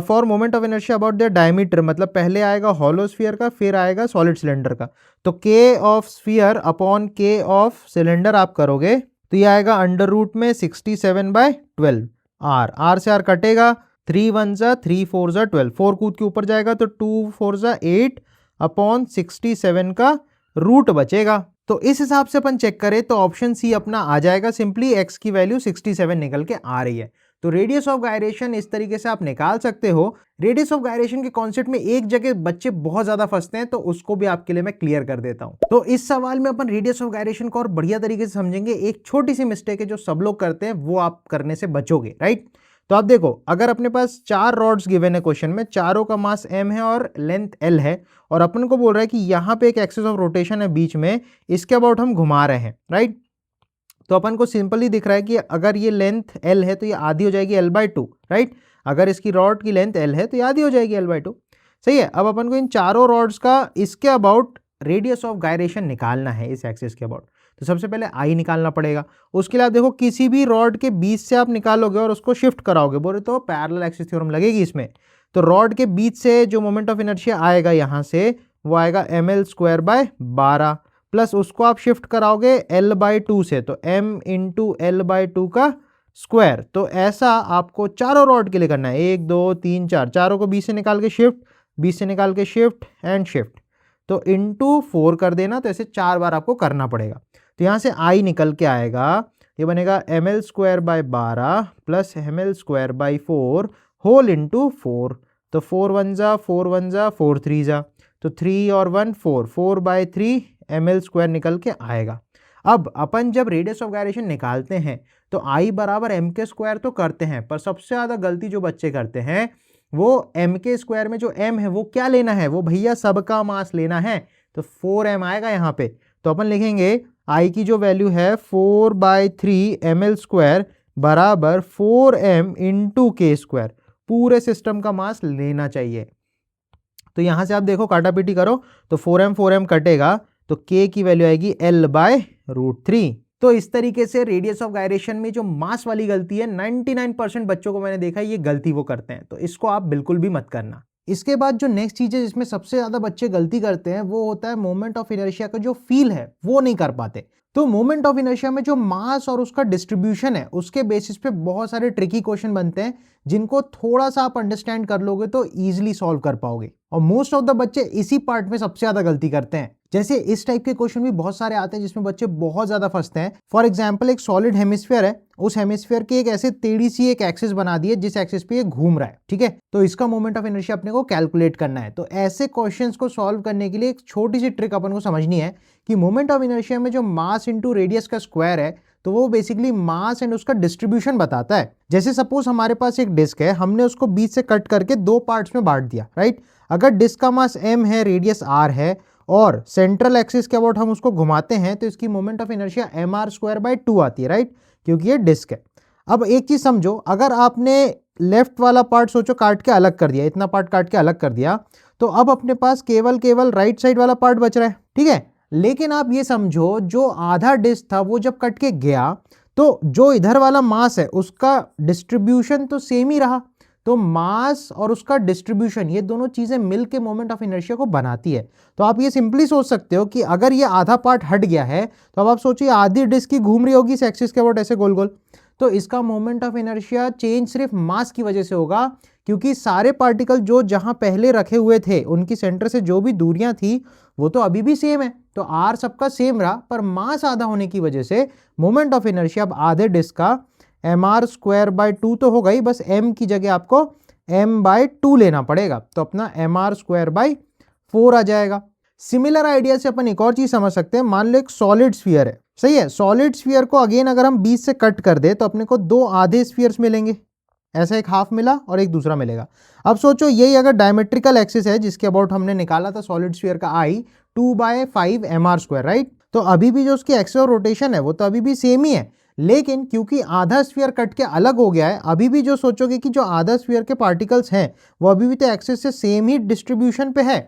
Speaker 1: for moment of inertia about the diameter, मतलब पहले आएगा हॉलो स्फीयर का फिर आएगा सॉलिड सिलेंडर का, तो के ऑफ स्फीयर अपॉन के ऑफ सिलेंडर आप करोगे तो ये आएगा √ 67/12 r से r कटेगा, 3 1 ज़ा 3 4 ज़ा 12, 4 कूद के ऊपर जाएगा तो 2 4 ज़ा 8/67 का रूट बचेगा। तो इस हिसाब से अपन चेक करें तो ऑप्शन सी अपना आ जाएगा, सिंपली x की वैल्यू 67 निकल के आ रही है। तो रेडियस ऑफ गायरेशन इस तरीके से आप निकाल सकते हो। रेडियस ऑफ गायरेशन के कॉन्सेप्ट में एक जगह बच्चे बहुत ज्यादा फंसते हैं, तो उसको भी आपके लिए मैं क्लियर कर देता हूं। तो इस सवाल में अपन रेडियस ऑफ गायरेशन को और बढ़िया तरीके से समझेंगे। एक छोटी सी मिस्टेक है जो सब लोग करते हैं, वो आप करने से बचोगे, राइट। तो आप देखो, अगर अपने पास 4 रॉड्स गिवन है क्वेश्चन में, चारों का मास m है और लेंथ l है, और अपन को बोल रहा है कि यहाँ पे एक एक्सिस ऑफ रोटेशन है बीच में, इसके अबाउट हम घुमा रहे हैं, राइट। तो अपन को सिंपली दिख रहा है कि अगर ये लेंथ l है तो ये आधी हो जाएगी l/2, राइट। अगर इसकी रॉड की लेंथ l है तो ये आधी हो जाएगी l/2, सही है। अब अपन को इन चारों रॉड्स का इसके अबाउट रेडियस ऑफ गायरेशन निकालना है, इस एक्सिस के अबाउट। तो सबसे पहले आई निकालना पड़ेगा। उसके लिए आप देखो, किसी भी रॉड के बीच से आप निकालोगे और उसको शिफ्ट कराओगे, बोले तो पैरेलल एक्सिस थ्योरम लगेगी इसमें। तो रॉड के बीच से जो मोमेंट ऑफ इनर्शिया आएगा यहाँ से, वो आएगा ml²/12, प्लस उसको आप शिफ्ट कराओगे l/2 से, तो m इंटू l/2 का स्क्वायर। तो ऐसा आपको चारों रॉड के लिए करना है, 1 2 3 4, चारों को बीच से निकाल के शिफ्ट, बीच से निकाल के शिफ्ट एंड शिफ्ट, तो इंटू 4 कर देना। तो ऐसे 4 बार आपको करना पड़ेगा। तो यहाँ से आई निकल के आएगा, ये बनेगा ml²/12 plus ml²/4 whole into 4, तो 4 1 ज़ा 4 1 ज़ा 4 3 ज़ा, तो 3 और 1 4, 4/3 ml² निकल के आएगा। अब अपन जब रेडियस ऑफ गायरेशन निकालते हैं तो I बराबर mk² तो करते हैं, पर सबसे ज़्यादा गलती जो बच्चे करते हैं वो mk² में जो m है वो क्या लेना है, वो भैया सबका मास लेना है, तो 4m आएगा यहाँ पे। तो अपन लिखेंगे I की जो वैल्यू है 4/3 ml² बराबर 4m इंटू k², पूरे सिस्टम का मास लेना चाहिए। तो यहाँ से आप देखो, काटापीटी करो तो 4m कटेगा, तो k की वैल्यू आएगी l/√3। तो इस तरीके से रेडियस ऑफ गायरेशन में जो मास वाली गलती है, 99% बच्चों को मैंने देखा है ये गलती वो करते हैं, तो इसको आप बिल्कुल भी मत करना। इसके बाद जो नेक्स्ट चीज है जिसमें सबसे ज्यादा बच्चे गलती करते हैं, वो होता है मोमेंट ऑफ इनर्शिया का जो फील है वो नहीं कर पाते। तो मोमेंट ऑफ इनर्शिया में जो मास और उसका डिस्ट्रीब्यूशन है, उसके बेसिस पे बहुत सारे ट्रिकी क्वेश्चन बनते हैं, जिनको थोड़ा सा आप अंडरस्टैंड कर लोगे तो इजीली सॉल्व कर पाओगे। और मोस्ट ऑफ द बच्चे इसी पार्ट में सबसे ज्यादा गलती करते हैं। जैसे इस टाइप के क्वेश्चन भी बहुत सारे आते हैं जिसमें बच्चे बहुत ज्यादा फंसते हैं। फॉर एग्जाम्पल, एक सॉलिड हेमिस्फीयर है, उस हेमिस्फीयर की एक ऐसे टेढ़ी सी एक एक्सिस बना दी है जिस एक्सिस पे ये घूम रहा है, ठीक है। तो इसका मोमेंट ऑफ इनर्शिया अपने को कैलकुलेट करना है। तो ऐसे क्वेश्चंस को सॉल्व करने के लिए एक छोटी सी ट्रिक अपन को समझनी है कि मोमेंट ऑफ इनर्शिया में जो मास इंटू रेडियस का स्क्वायर है, तो वो बेसिकली मास एंड उसका डिस्ट्रीब्यूशन बताता है। जैसे सपोज हमारे पास एक डिस्क है, हमने उसको बीच से कट करके 2 पार्ट्स में बांट दिया, राइट। अगर डिस्क का मास m है, रेडियस r है, और सेंट्रल एक्सिस के अबाउट हम उसको घुमाते हैं, तो इसकी मोमेंट ऑफ इनर्शिया mr²/2 आती है, राइट, क्योंकि ये डिस्क है। अब एक चीज समझो, अगर आपने लेफ्ट वाला पार्ट सोचो काट के अलग कर दिया, इतना पार्ट काट के अलग कर दिया, तो अब अपने पास केवल राइट साइड वाला पार्ट बच रहा है, ठीक है। लेकिन आप ये समझो, जो आधा डिस्क था वो जब कट के गया, तो जो इधर वाला मास है उसका डिस्ट्रीब्यूशन तो सेम ही रहा। तो मास और उसका डिस्ट्रीब्यूशन, ये दोनों चीजें मिलके मोमेंट ऑफ इनर्शिया को बनाती है। तो आप ये सिंपली सोच सकते हो कि अगर ये आधा पार्ट हट गया है तो अब आप सोचिए आधी डिस्क की घूम रही होगी इस एक्सिस के अबाउट ऐसे गोल गोल, तो इसका मोमेंट ऑफ इनर्शिया चेंज सिर्फ मास की वजह से होगा, क्योंकि सारे पार्टिकल जो जहां पहले रखे हुए थे उनकी सेंटर से जो भी दूरियां थी वो तो अभी भी सेम है, तो आर सबका सेम रहा, पर मास आधा होने की वजह से मोमेंट ऑफ इनर्शिया अब आधे डिस्क का एम आर स्क्वायर बाय 2 तो होगा ही, बस एम की जगह आपको एम बाय 2 लेना पड़ेगा, तो अपना एम आर स्क्वायर बाय 4 आ जाएगा। सिमिलर आइडिया से अपन एक और चीज समझ सकते हैं, मान लो एक सॉलिड स्फीयर है, सही है, सॉलिड स्फीयर को अगेन अगर हम बीच से कट कर दे तो अपने को दो आधे स्फीयर्स मिलेंगे, ऐसा एक हाफ मिला और एक दूसरा मिलेगा। अब सोचो यही अगर डायमेट्रिकल एक्सिस है जिसके अबाउट हमने निकाला था सॉलिड स्फीयर का आई 2/5 एम आर स्क्वायर, राइट, तो अभी भी जो उसकी एक्सिस ऑफ रोटेशन है वो तो अभी भी सेम ही है, लेकिन क्योंकि आधा स्फीयर कट के अलग हो गया है, अभी भी जो सोचोगे कि जो आधा स्फीयर के पार्टिकल्स हैं वो अभी भी तो एक्सिस से सेम ही डिस्ट्रीब्यूशन पे है,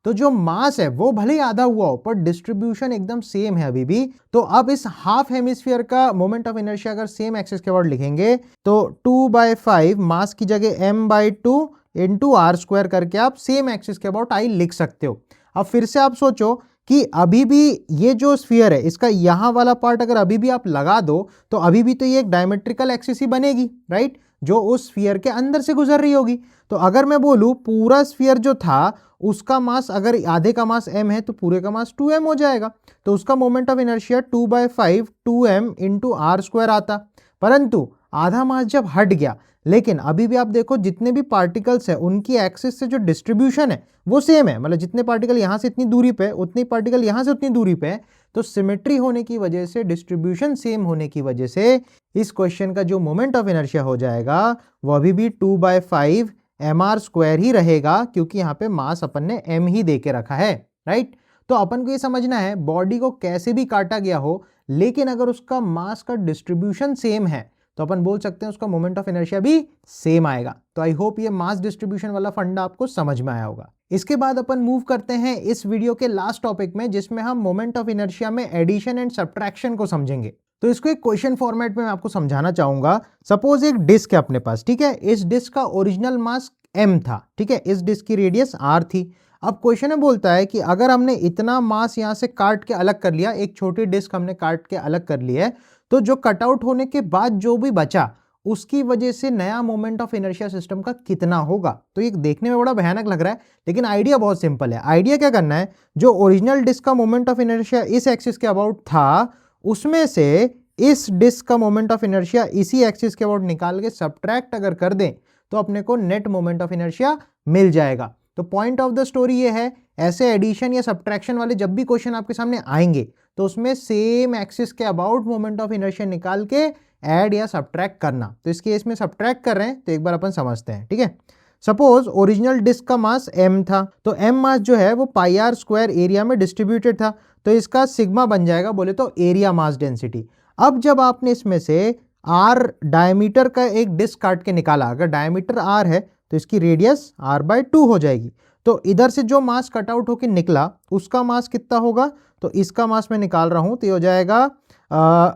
Speaker 1: तो जो मास है वो भले ही आधा हुआ हो पर डिस्ट्रीब्यूशन एकदम सेम है अभी भी। तो अब इस हाफ हेमिस्फीयर का मोमेंट ऑफ इनर्शिया अगर सेम एक्सिस के वर्ड लिखेंगे तो 2/5 मास की जगह m/2 इंटू आर स्क्वायर करके आप सेम एक्सिस के अबाउट आई लिख सकते हो। अब फिर से आप सोचो कि अभी भी ये जो स्फीयर है इसका यहां वाला पार्ट अगर अभी भी आप लगा दो तो अभी भी तो ये एक डायमेट्रिकल एक्सिस ही बनेगी, राइट, जो उस स्फीयर के अंदर से गुजर रही होगी। तो अगर मैं बोलूं पूरा स्फीयर जो था उसका मास अगर आधे का मास m है तो पूरे का मास 2m हो जाएगा, तो उसका moment of inertia 2/5 2m into r square आता। परंतु आधा मास जब हट गया, लेकिन अभी भी आप देखो जितने भी पार्टिकल्स हैं उनकी एक्सिस से जो डिस्ट्रीब्यूशन है वो सेम है, मतलब जितने पार्टिकल यहां से इतनी दूरी पे उतने पार्टिकल यहां से उतनी दूरी पे है, तो सिमेट्री होने की वजह से, डिस्ट्रीब्यूशन सेम होने की वजह से इस क्वेश्चन का जो मोमेंट ऑफ इनर्शिया हो जाएगा वो अभी भी 2/5 एम आर स्क्वायर ही रहेगा, क्योंकि यहाँ पे मास अपन ने एम ही दे के रखा है, राइट। तो अपन को ये समझना है बॉडी को कैसे भी काटा गया हो लेकिन अगर उसका मास का डिस्ट्रीब्यूशन सेम है तो अपन बोल सकते हैं उसका मोमेंट ऑफ इनर्शिया भी सेम आएगा। तो आई होप ये मास डिस्ट्रीब्यूशन वाला फंडा आपको समझ में आया होगा। इसके बाद अपन मूव करते हैं इस वीडियो के लास्ट टॉपिक में, जिसमें हम मोमेंट ऑफ इनर्शिया में एडिशन एंड सब्ट्रैक्शन को समझेंगे। तो इसको एक क्वेश्चन फॉर्मेट में मैं आपको समझाना चाहूंगा। सपोज एक डिस्क है अपने पास, ठीक है, इस डिस्क का ओरिजिनल मास m था, ठीक है, इस डिस्क की रेडियस r थी। अब क्वेश्चन में बोलता है कि अगर हमने इतना मास यहां से काट के अलग कर लिया, एक छोटी डिस्क हमने काट के अलग कर ली है, तो जो कटआउट होने के बाद जो भी बचा उसकी वजह से नया मोमेंट ऑफ इनर्शिया सिस्टम का कितना होगा। तो ये देखने में बड़ा भयानक लग रहा है लेकिन आइडिया बहुत सिंपल है। आइडिया क्या करना है, जो ओरिजिनल डिस्क का मोमेंट ऑफ इनर्शिया इस एक्सिस के अबाउट था उसमें से इस डिस्क का मोमेंट ऑफ इनर्शिया इसी एक्सिस के अबाउट निकाल के सब्ट्रैक्ट अगर कर दें तो अपने को नेट मोमेंट ऑफ इनर्शिया मिल जाएगा। तो पॉइंट ऑफ द स्टोरी ये है, ऐसे एडिशन या सब्ट्रैक्शन वाले जब भी क्वेश्चन आपके सामने आएंगे तो उसमें सेम एक्सिस के अबाउट मोमेंट ऑफ इनर्शिया निकाल के ऐड या सब्ट्रैक्ट करना। तो इस केस में सब्ट्रैक्ट कर रहे हैं तो एक बार अपन समझते हैं, ठीक है। सपोज ओरिजिनल डिस्क का मास m था, तो m मास जो है वो पाई आर स्क्वायर एरिया में डिस्ट्रीब्यूटेड था, तो इसका सिग्मा बन जाएगा बोले तो एरिया मास डेंसिटी। अब जब आपने इसमें से r डायमीटर का एक डिस्क काट के निकाला, अगर डायमीटर r है तो इसकी रेडियस r/2 हो जाएगी, तो इधर से जो मास कटआउट होकर निकला उसका मास कितना होगा, तो इसका मास मैं निकाल रहा हूं तो ये हो जाएगा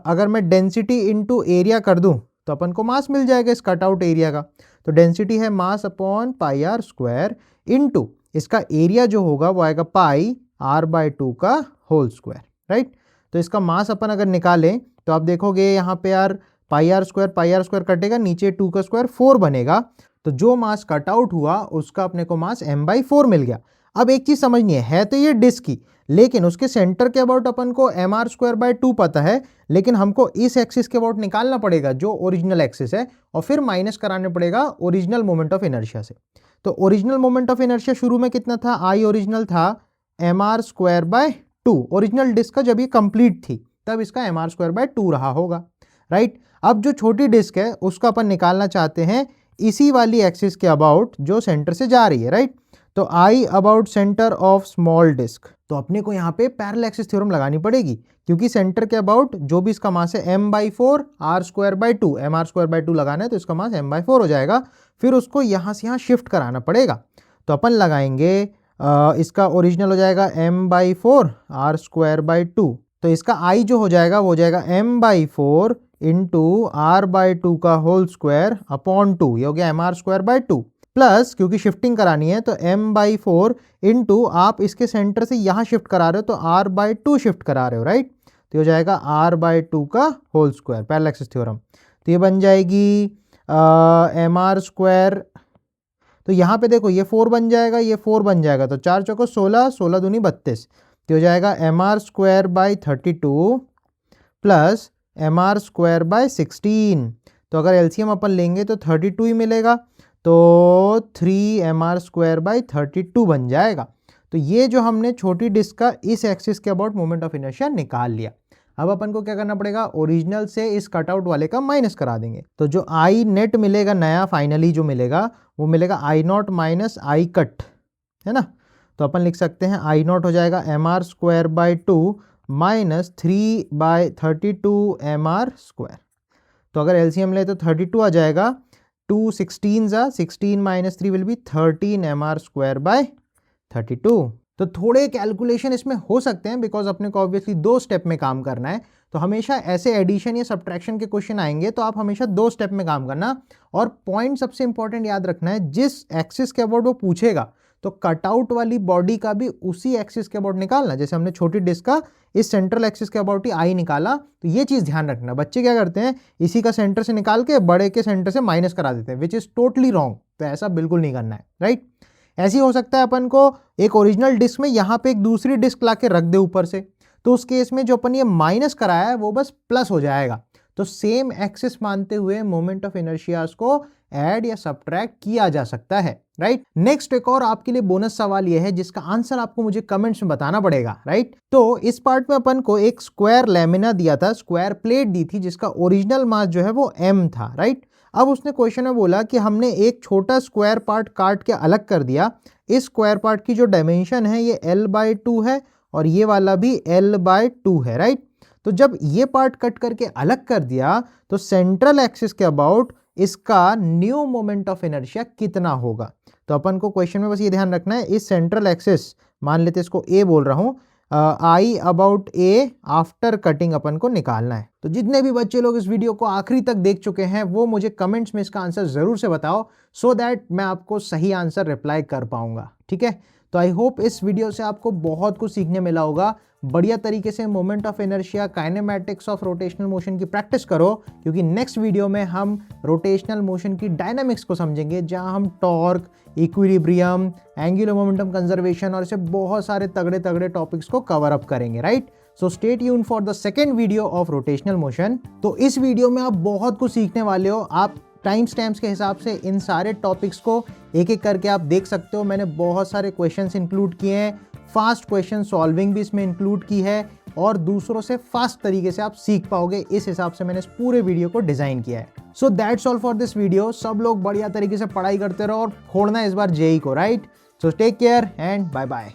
Speaker 1: अगर मैं डेंसिटी इनटू एरिया कर दूं तो अपन को मास मिल जाएगा इस कटआउट एरिया का। तो डेंसिटी है mass upon pi r square into इसका एरिया जो होगा वो आएगा पाई r/2 का होल स्क्वायर, राइट। तो इसका मास अपन अगर निकालें तो आप देखोगे यहाँ पे यार पाई आर स्क्वायर कटेगा, नीचे 2 का स्क्वायर 4 बनेगा, तो जो मास कट आउट हुआ उसका अपने को मास m/4 मिल गया। अब एक चीज समझनी है तो ये डिस्क की, लेकिन उसके सेंटर के अबाउट अपन को mr²/2 पता है, लेकिन हमको इस एक्सिस के अबाउट निकालना पड़ेगा जो ओरिजिनल एक्सिस है, और फिर माइनस कराने पड़ेगा ओरिजिनल मोमेंट ऑफ इनर्शिया से। तो ओरिजिनल मोमेंट ऑफ इनर्शिया शुरू में कितना था, आई ओरिजिनल था mr²/2, ओरिजिनल डिस्क का जब ये कंप्लीट थी तब इसका mr²/2 रहा होगा, राइट। अब जो छोटी डिस्क है उसका अपन निकालना चाहते हैं इसी वाली एक्सिस के अबाउट जो सेंटर से जा रही है, राइट। तो I about centre of small disc, तो अपने को यहाँ पे पैरेलल एक्सिस थ्योरम लगानी पड़ेगी, क्योंकि सेंटर के अबाउट जो भी इसका मास है m/4 r²/2, mr²/2 लगाना है तो इसका मास m/4 हो जाएगा। फिर उसको यहाँ से यहाँ शिफ्ट कराना पड़ेगा, तो अपन लगाएंगे इसका ओरिजिनल हो जाएगा m/4 r²/2, तो इसका आई जो हो जाएगा वो हो जाएगा m/4 into r by two का होल स्क्वायर अपॉन टू, ये हो गया M R square by two, plus क्योंकि शिफ्टिंग करानी है तो m बाई फोर इंटू आप इसके सेंटर से यहाँ शिफ्ट करा रहे हो तो r बाई टू शिफ्ट करा रहे हो, राइट। तो हो जाएगा r बाई टू का whole square, parallel axis theorem. तो ये बन जाएगी एम आर स्क्वायर, तो यहाँ पे देखो ये 4 बन जाएगा, ये 4 बन जाएगा, तो 4 चौको 16, 16 दूनी 32, तो हो जाएगा M R square by 32 plus M R square by 16। तो अगर एलसीएम अपन लेंगे तो 32 ही मिलेगा, तो 3 एम आर स्क्वायर बाई 32 बन जाएगा। तो ये जो हमने छोटी डिस्क का इस एक्सिस के अबाउट मोमेंट ऑफ इनर्शिया निकाल लिया। अब अपन को क्या करना पड़ेगा, ओरिजिनल से इस कटआउट वाले का माइनस करा देंगे। तो जो आई नेट मिलेगा नया फाइनली जो मिलेगा वो मिलेगा आई नॉट माइनस आई कट, है ना। तो अपन लिख सकते हैं आई नॉट हो जाएगा M R square by two minus 3 by 32 M R square. तो अगर एलसीएम ले तो 32 आ जाएगा, 2 16 जा, 16 minus 3 will be 13 M R square by 32। तो थोड़े कैलकुलेशन इसमें हो सकते हैं बिकॉज अपने को ऑब्वियसली 2 स्टेप में काम करना है। तो हमेशा ऐसे एडिशन या सब्ट्रैक्शन के क्वेश्चन आएंगे तो आप हमेशा 2 स्टेप में काम करना। और पॉइंट सबसे इंपॉर्टेंट याद रखना है, जिस एक्सिस के अबाउट वो पूछेगा तो कटआउट वाली बॉडी का भी उसी एक्सिस के अबाउट निकालना। जैसे हमने छोटी डिस्क का इस सेंट्रल एक्सिस के अबाउट ही आई निकाला, तो ये चीज़ ध्यान रखना। बच्चे क्या करते हैं, इसी का सेंटर से निकाल के बड़े के सेंटर से माइनस करा देते हैं, विच इज़ टोटली रॉन्ग। तो ऐसा बिल्कुल नहीं करना है, राइट। ऐसे ही हो सकता है अपन को एक ओरिजिनल डिस्क में यहाँ पे एक दूसरी डिस्क ला के रख दे ऊपर से, तो उस केस में जो अपन ये माइनस कराया है वो बस प्लस हो जाएगा। तो सेम एक्सिस मानते हुए मोमेंट ऑफ इनर्शियाज को ऐड या सब्ट्रैक्ट किया जा सकता है, राइट। नेक्स्ट एक और आपके लिए बोनस सवाल यह है जिसका आंसर आपको मुझे कमेंट्स में बताना पड़ेगा, राइट। तो इस पार्ट में अपन को एक स्क्वायर लैमिना दिया था, स्क्वायर प्लेट दी थी जिसका ओरिजिनल मास जो है वो m था, राइट। अब उसने क्वेश्चन में बोला कि हमने एक छोटा स्क्वायर पार्ट काट के अलग कर दिया, इस स्क्वायर पार्ट की जो डायमेंशन है ये l/2 है और ये वाला भी l/2 है, राइट। तो जब ये पार्ट कट करके अलग कर दिया तो सेंट्रल एक्सिस के अबाउट इसका न्यू मोमेंट ऑफ इनर्शिया कितना होगा। तो अपन को क्वेश्चन में बस ये ध्यान रखना है, इस सेंट्रल एक्सिस मान लेते इसको ए बोल रहा हूँ, I about A after cutting अपन को निकालना है। तो जितने भी बच्चे लोग इस वीडियो को आखिरी तक देख चुके हैं वो मुझे कमेंट्स में इसका आंसर जरूर से बताओ, सो दैट मैं आपको सही आंसर रिप्लाई कर पाऊंगा, ठीक है। तो आई होप इस वीडियो से आपको बहुत कुछ सीखने मिला होगा। बढ़िया तरीके से moment of inertia, kinematics of rotational motion की प्रैक्टिस करो, क्योंकि नेक्स्ट वीडियो में हम रोटेशनल मोशन की डायनामिक्स को समझेंगे, जहां हम torque, equilibrium, angular momentum conservation और ऐसे बहुत सारे तगड़े तगड़े टॉपिक्स को कवर अप करेंगे, right. So stay tuned for the second video of rotational motion. तो इस वीडियो में आप बहुत कुछ सीखने वाले हो। आप टाइम स्टैम्प्स के हिसाब से इन सारे टॉपिक्स को एक एक करके आप देख सकते हो। मैंने बहुत सारे क्वेश्चंस इंक्लूड किए हैं, फास्ट क्वेश्चन सॉल्विंग भी इसमें इंक्लूड की है और दूसरों से फास्ट तरीके से आप सीख पाओगे, इस हिसाब से मैंने इस पूरे वीडियो को डिजाइन किया है। So that's all for this video. सब लोग बढ़िया तरीके से पढ़ाई करते रहो और फोड़ना इस बार जेई को, right. So take care and bye bye.